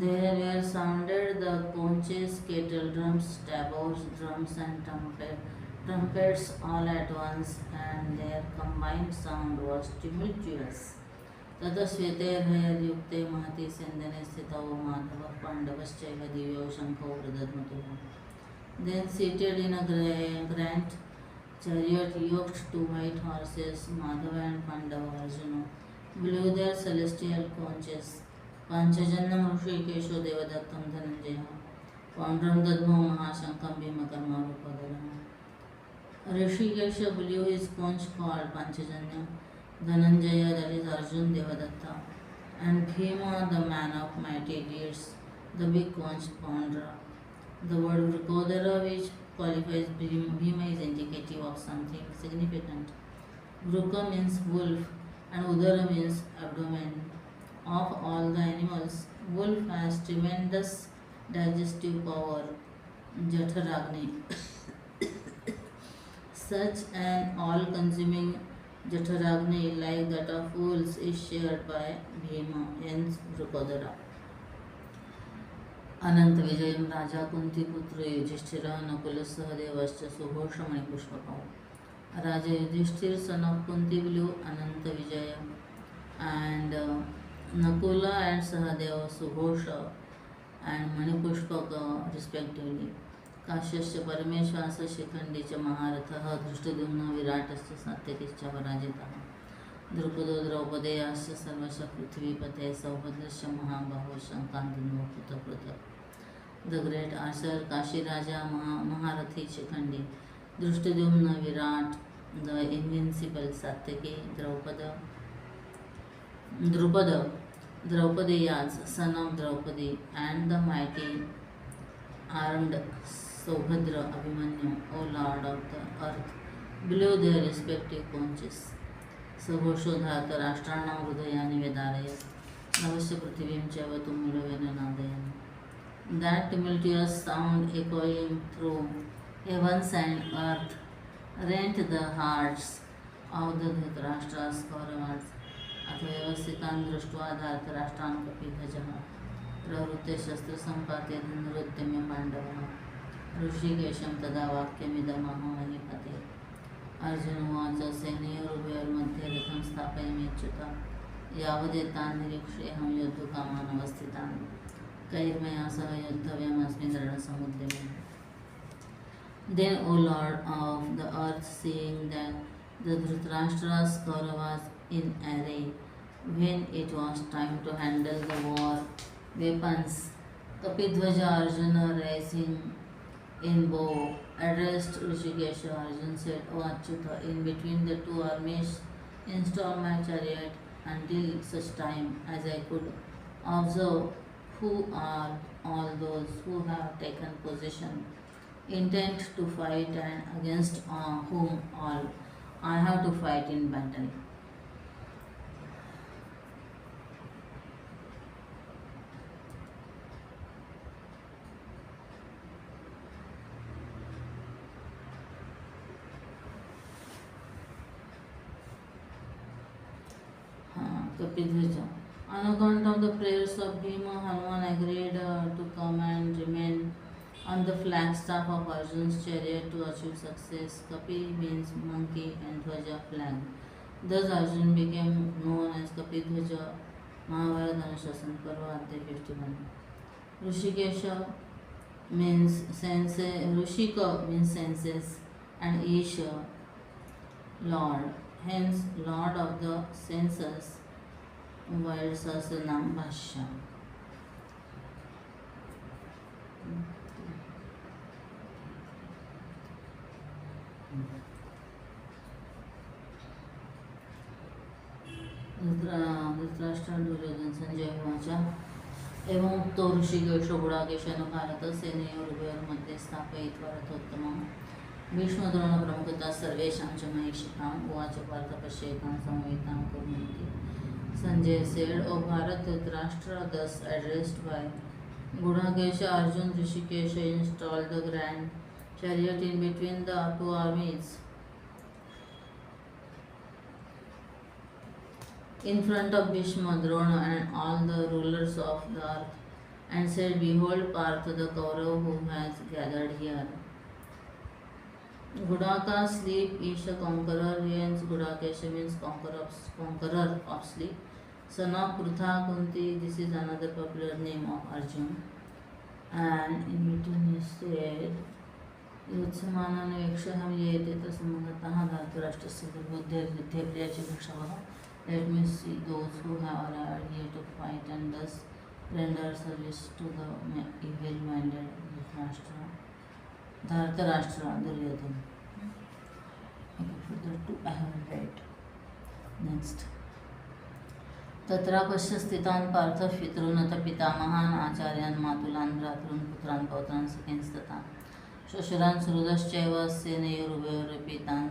There were sounded the conches, kettle drums, tabours, drums and trumpets all at once, and their combined sound was tumultuous. ततश्वेतैर्हयर्युक्ते महति स्यन्दने स्थितौ माधवः पाण्डवश्चैव दिव्यौ शङ्खौ प्रदध्मतुः. Then seated in a grand chariot yoked to white horses, Madhava and Pandava Arjuna blew their celestial conches. Panchajannam Hrishikesho Devadatam Dhananjaya Pandram Dadmo Mahashankam Bhimakarma Rupadara. Hrishikesha blew his conch called Panchajanya, Dhananjaya, that is Arjun Devadatta, and Bhima, the man of mighty deeds, the big conch Pandra. The word Vrukodara, which qualifies Bhima, is indicative of something significant. Vruka means wolf and Udara means abdomen. Of all the animals, wolf has tremendous digestive power, Jatharagni. Such an all-consuming Jatharagni like that of wolves is shared by Bhima, hence Vrukodara. अनंत विजय राजा कुंती पुत्र Yudhishthir Nakul सहदेवश्च सुघोषमणि पुष्पकौ. Raja Yudhishthir, son of Kunti, blew Ananta Vijaya, and Nakula and Sahadeva Sughosha and Manipushpaka respectively. काश्यश्च परमेश्वास Shikhandi च महारथः धृष्टद्युम्न विराटश्च सात्यकिश्च पराजितः. द्रुपदो द्रौपदेयाश्च सर्वश पृथ्वीपते सौभद्रश्च महाबाहो शङ्कान्धनो पृथक् पृथक्. The great Archer, Kashi Raja, Maharathi Shikhandi, Drushtadhyumna, Virat, the invincible Satyaki, Drupada, Draupadeyas, son of Draupadi, and the mighty armed Saubhadra Abhimanyu, O Lord of the earth, blew their respective conches. Saghoshodhata Rashtrana Hridayani Vedarayat, Navasya Prithivim Chaiva Tumulavena Nadayana. That tumultuous sound echoing through heavens and earth rent the hearts of the Dhritarashtra's Kauravas. अथ व्यवस्थितान् दृष्ट्वा धार्तराष्ट्रान् कपिध्वजः प्रवृत्ते शस्त्रसम्पाते धनुरुद्यम्य पाण्डवः. ऋषिकेशं तदा वाक्यमिदमहो महीपते. अर्जुन उवाच सेनयोरुभयोर्मध्ये रथं स्थापयाम्यच्युत यावदेतान् निरीक्ष्येऽहं योद्धुकामान् अवस्थितान्. कैर्मया सह योद्धव्यमस्मिन् रणसमुद्यमे. Then, O Lord of the earth, seeing that the Dhritarashtra's Kauravas in array, when it was time to handle the war weapons, Kapidvaja Arjuna, raising in bow addressed Rishikesha. Arjun said, O Achyuta, in between the two armies, install my chariot until such time as I could observe who are all those who have taken position, intent to fight, and against whom all I have to fight in battle. Kapidhwaja. On account of the prayers of Bhima, Hanuman agreed to come and remain on the flagstaff of Arjun's chariot to achieve success. Kapi means monkey and Dhwaja flag. Thus Arjun became known as Kapidhwaja. Mahabharata Anushasan Parva Adhyay 51. Rishikesha means sense, Rishika means senses, and Isha, Lord. Hence, Lord of the senses. Wild Sahasranam Bhashya. Dhritarashtra Duryodhan Sanjay उवाच एवमुक्तो ऋषिकेशो गुडाकेशेन भारत सेनयोरुभयोर्मध्ये स्थापयित्वा रथोत्तमम् भीष्मद्रोणप्रमुखतः सर्वेषां च महेशिकाम् उवाच पार्थ पश्येतां समवेतां कुर्वन्ति. Sanjay said, O Bharat, Dhritarashtra, thus addressed by Gudakesha, Arjun, Rishikesha installed the grand chariot in between the two armies in front of Bhishma, Drona and all the rulers of the earth, and said, Behold, Partha the Kaurav who has gathered here. Gudaka, sleep, Isha, conqueror, hence Gudakesha means conqueror of sleep. Son of Prutha Kunti, this is another popular name of Arjun. And in between he said, Yutsamanana Vikshaham Yete Tasamagataha Dhartarashtasya Buddha Vikshavaha. Let me see those who have arrived here to fight and thus render service to the evil-minded Dhartarashtra Duryodhana. Okay, further to I have read. Next. तत्र पश्य स्थितान् पार्थ पितॄन् पितामहान् आचार्यान् मातुलान् भ्रातॄन् पुत्रान् पौत्रान् सखींस्तथा श्वशुरान् सुहृदश्चैव सेनयोरुभयोरपि तान्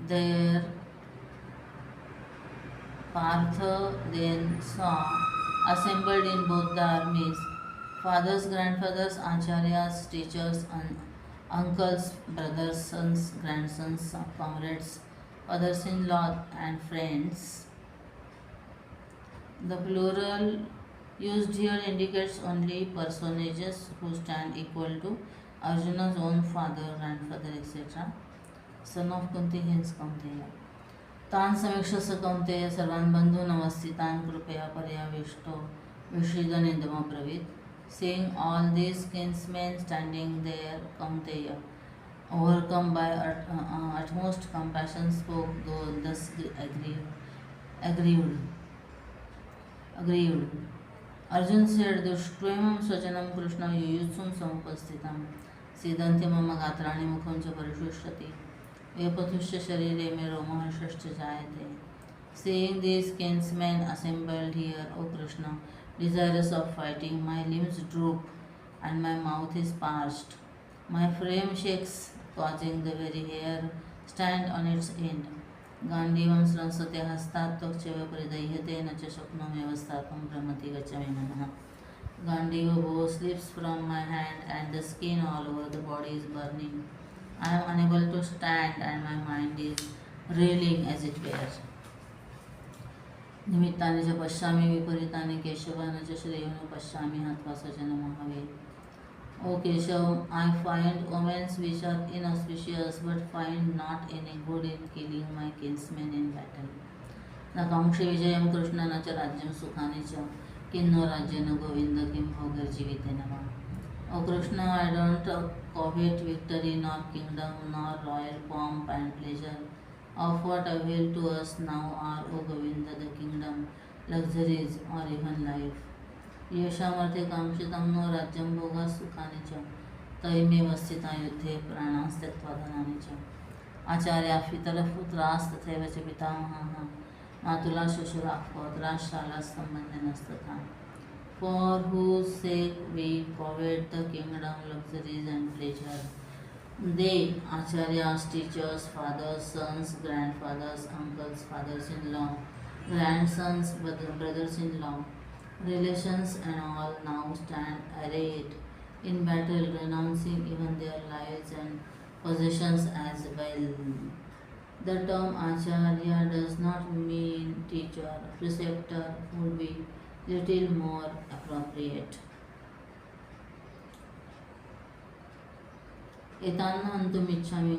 there Partha then saw assembled in both the armies fathers, grandfathers, acharyas, teachers, uncles, brothers, sons, grandsons, comrades, fathers-in-law and friends. The plural used here indicates only personages who stand equal to Arjuna's own father, grandfather, etc. Son of Kunti, hence Kaunteya. तान् समीक्ष्य कौन्तेय सर्वान् बन्धून् अवस्थितान् कृपया पर्याविष्टो विषीदनिदमब्रवीत्. Seeing all these kinsmen standing there, Kaunteya, overcome by utmost compassion, spoke though thus aggrieved. Arjun said, Dushkvemam swajanam Krishna yuyutsum samupasthitam siddhanti mama gatrani mukham cha parishushati Vepatushya sharire me romoharshashcha jayate. Seeing these kinsmen assembled here, O Krishna, desirous of fighting, my limbs droop and my mouth is parched. My frame shakes, causing the very hair stand on its end. Gandivam sransate hastat tokcheva pridayate na cha shaknam evastatam brahmati gachami manah. Gandiva bow slips from my hand and the skin all over the body is burning. I am unable to stand and my mind is reeling as it were. Nimittani cha pashyami viparitani keshavana cha shreyanu pashyami hatva sajanam mahave. O Keshav, I find omens which are inauspicious but find not any good in killing my kinsmen in battle. Na kangshe vijayam Krishna na cha rajyam sukhani cha kinno rajyana govinda kim bhogar jivitena va. O Krishna, I don't covet victory nor kingdom nor royal pomp and pleasure. Of what avail to us now are, O Govinda, the kingdom, luxuries or even life. येषामर्थे काङ्क्षितं नो राज्यं भोगः सुखानि च तैमेव स्थिता युद्धे प्राणान् त्यक्त्वा धनानि च। आचार्याः पितरपुत्रास्तथैव च पितामहाः मातुला श्वशुराः पौत्राः शालाः सम्बन्धिनस्तथा। For whose sake we covet the kingdom, luxuries and pleasure. They, acharyas, teachers, fathers, sons, grandfathers, uncles, fathers-in-law, grandsons, brothers-in-law, relations and all now stand arrayed in battle, renouncing even their lives and possessions as well. The term acharya does not mean teacher. Preceptor would be little more appropriate. एतान्न हन्तुमिच्छामि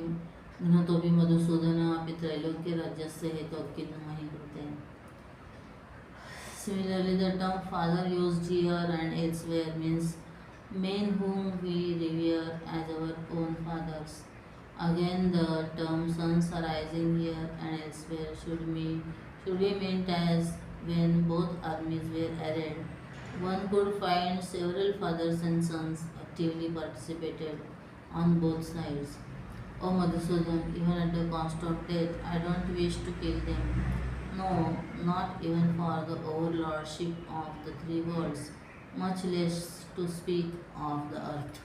घ्नतोऽपि Madhusudan अपि त्रैलोक्य राज्यस्य हेतोऽकिन्महि कृते. Similarly, the term father used here and elsewhere means men whom we revere as our own fathers. Again, the term sons arising here and elsewhere should be meant as when both armies were arrayed. One could find several fathers and sons actively participated on both sides. O Madhusudan, even at the cost of death, I don't wish to kill them. No, not even for the overlordship of the three worlds, much less to speak of the earth.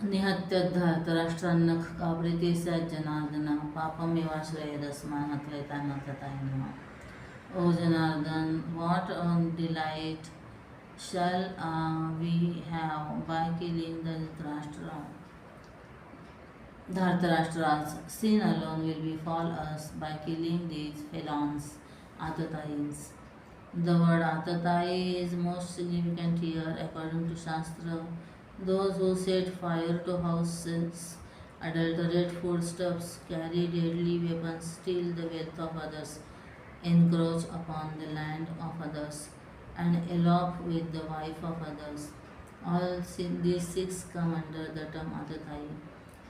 निहत्य धृतराष्ट्रान्न कावृते Janardan पापमेवाश्रयेदस्मान् अत्रैतान् तथाय नमः. O Janardan, what a delight shall we have by killing the Dhritarashtra's. Sin alone will befall us by killing these felons, Atatayins. The word Atatayi is most significant here according to Shastra. Those who set fire to houses, adulterate foodstuffs, carry deadly weapons, steal the wealth of others, encroach upon the land of others, and elope with the wife of others. All these six come under the term Atatayi.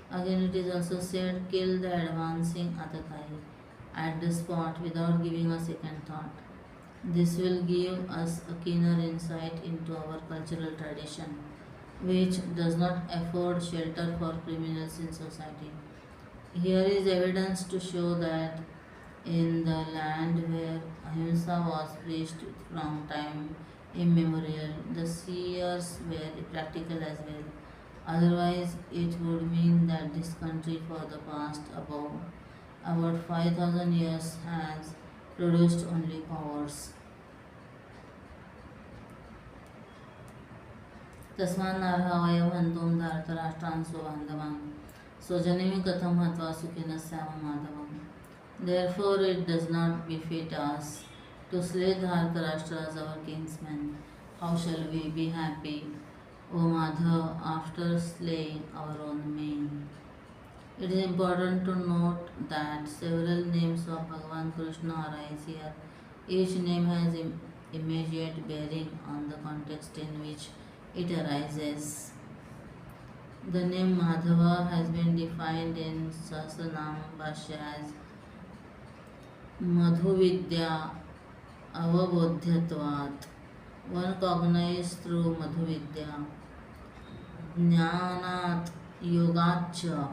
Again, it is also said, kill the advancing Atatayi at the spot without giving a second thought. This will give us a keener insight into our cultural tradition, which does not afford shelter for criminals in society. Here is evidence to show that in the land where ahimsa was preached from time immemorial, the seers were practical as well. Otherwise, it would mean that this country for the past about 5,000 years has produced only cowards. तस्मान्नार्हा वयं हन्तुं धृतराष्ट्रान् स्वबान्धवान् स्वजनेन कथं हत्वा सुखिनः स्याम माधवम्. Therefore, it does not befit us to slay Dhritarashtra, our kinsman. How shall we be happy, O Madhav, after slaying our own men? It is important to note that several names of Bhagavan Krishna arise here. Each name has immediate bearing on the context in which it arises. The name Madhava has been defined in Sahasranam Bhashya as Madhuvidya avabodhyatvat. One cognized through Madhuvidya. Dhyanat yogacha.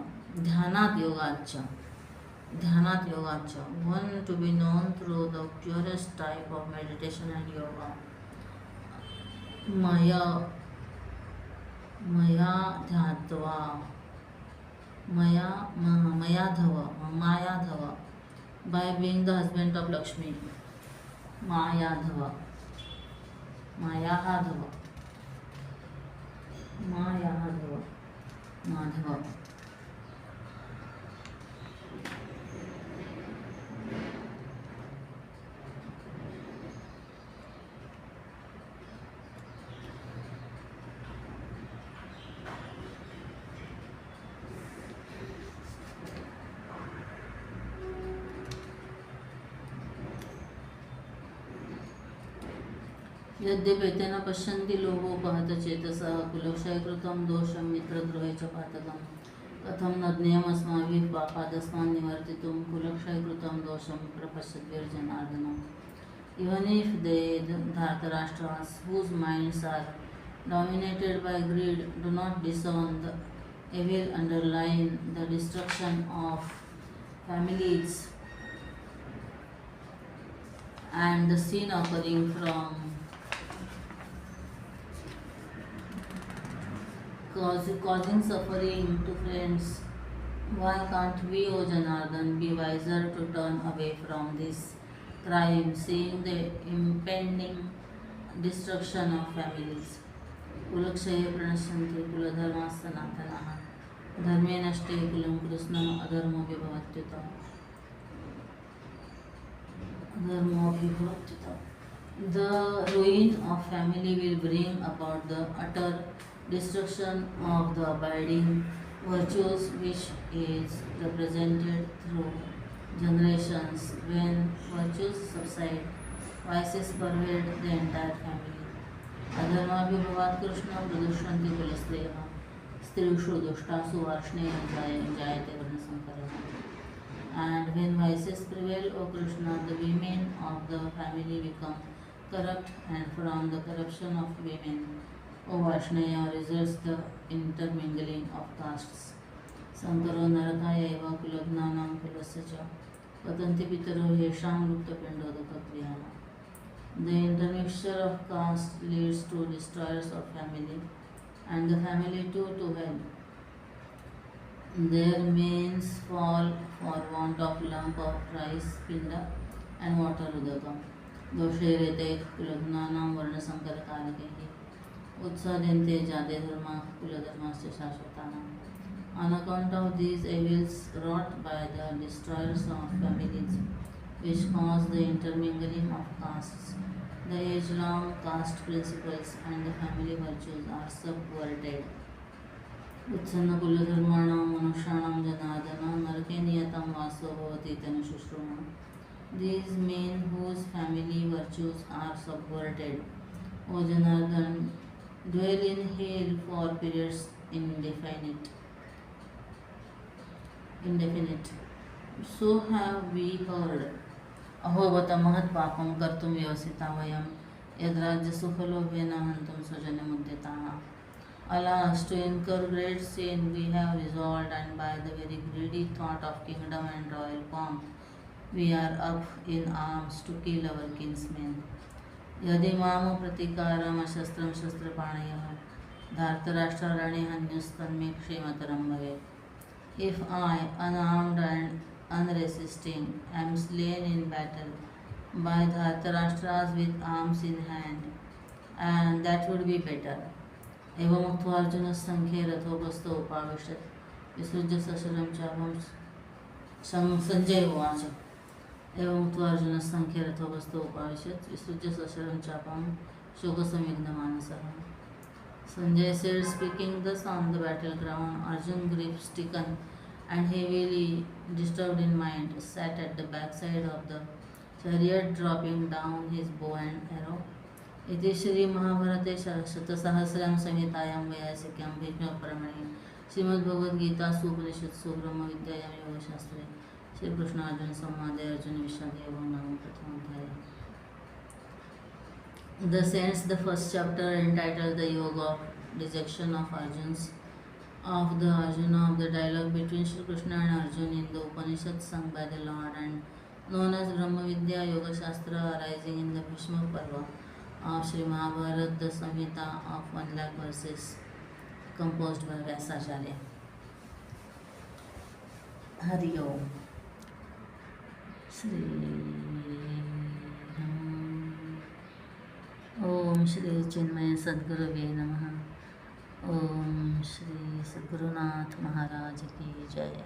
One to be known through the purest type of meditation and yoga. Mayadhava, by being the husband of Lakshmi. Mayadhava. Madhava. यद्यपेतेन पश्यन्ति लोभोपहत चेतसः कुलक्षयकृतं दोषं मित्रद्रोहे च पातकम्. कथं न ज्ञेयमस्माभिः पापादस्मान् निवर्तितुं कुलक्षयकृतं दोषं प्रपश्यद्भिर्जनार्दनम्. Even if the Dhritarashtra's, whose minds are dominated by greed, do not discern the evil underlying the destruction of families and the sin occurring from causing suffering to friends. Why can't we, O Janardhan, be wiser to turn away from this crime, seeing the impending destruction of families? कुलक्षये प्रणश्यन्ति कुलधर्माः धर्मे नष्टे कुलं कृष्णम् अधर्मोऽपि भवत्युत The ruin of family will bring about the utter destruction of the abiding virtues which is represented through generations. When virtues subside, vices pervade the entire family. अधर्माभिभवात् Krishna प्रदुष्यन्ति कुलस्त्रियः स्त्रीषु दुष्टासु वार्ष्णेय जायते वर्णसंकरः. And when vices prevail, O Krishna, the women of the family become corrupt, and from the corruption of women, O Varshnaya, results the intermingling of castes. Sankaro narakaya eva kulagnaanam kulasya cha patanti pitaro yesham luptapindodakakriyaha. The intermixture of caste leads to destroyers of family, and the family too to hell. Their manes fall for want of lump of rice, pinda, and water udakam. Dosherete kulagnaanam varnasankarakalikaihi utsadente jade dharma kuladharmasya shashvatanam. On account of these evils wrought by the destroyers of families, which cause the intermingling of castes, the age-long caste principles and the family virtues are subverted. उत्सन्न कुलधर्माणां मनुष्याणां जनार्दन नरके नियतं वासो भवति तनुशुश्रुमा. These men whose family virtues are subverted, O Janardhan, dwell in hell for periods indefinite. So have we heard. अहोबत महत् पापं कर्तुं व्यवसिता वयं यद्राज्यसुखलोभेन हन्तुं स्वजनमुद्यताः. Alas, to incur great sin we have resolved, and by the very greedy thought of kingdom and royal pomp, we are up in arms to kill our kinsmen. यदि माम प्रतिकारम शस्त्रं शस्त्रपाणयः धार्तराष्ट्रारणे हन्युस्तन्मे क्षेमतरं भवेत्. If I, unarmed and unresisting, am slain in battle by Dhartarashtras with arms in hand, and that would be better. एवमुक्त्वा अर्जुनः सङ्ख्ये रथोपस्थो उपाविशत् विसृज्य सशरं चापं सञ्जय उवाच. एवमुक्त्वा अर्जुनः सङ्ख्ये रथोपस्थो उपाविशत् विसृज्य सशरं चापं शोकसंविघ्नमानसः. Sanjay said, speaking thus on the battleground, Arjun, grief-stricken and heavily disturbed in mind, sat at the backside of the chariot, dropping down his bow and arrow. इति श्री महाभारते शतसहस्रां संहितायां वैयासिक्यां भीष्मपर्वणि श्रीमद्भगवद्गीतासु उपनिषत्सु ब्रह्मविद्यायां योगशास्त्रे श्रीकृष्णार्जुन संवादे अर्जुनविषादयोगो नाम प्रथमोऽध्यायः. Thus ends the first chapter entitled The Yoga of Dejection of Arjuna of the dialogue between Shri Krishna and Arjuna in the Upanishad sung by the Lord and known as Brahma Vidya Yoga Shastra, arising in the Bhishma Parva of Shri Mahabharata, the Samhita of 1,00,000 verses composed by Vyasacharya. Hari Om. Shri ओम श्री चिन्मय सद्गुरुवे नमः. ओम श्री सद्गुरुनाथ महाराज की जय.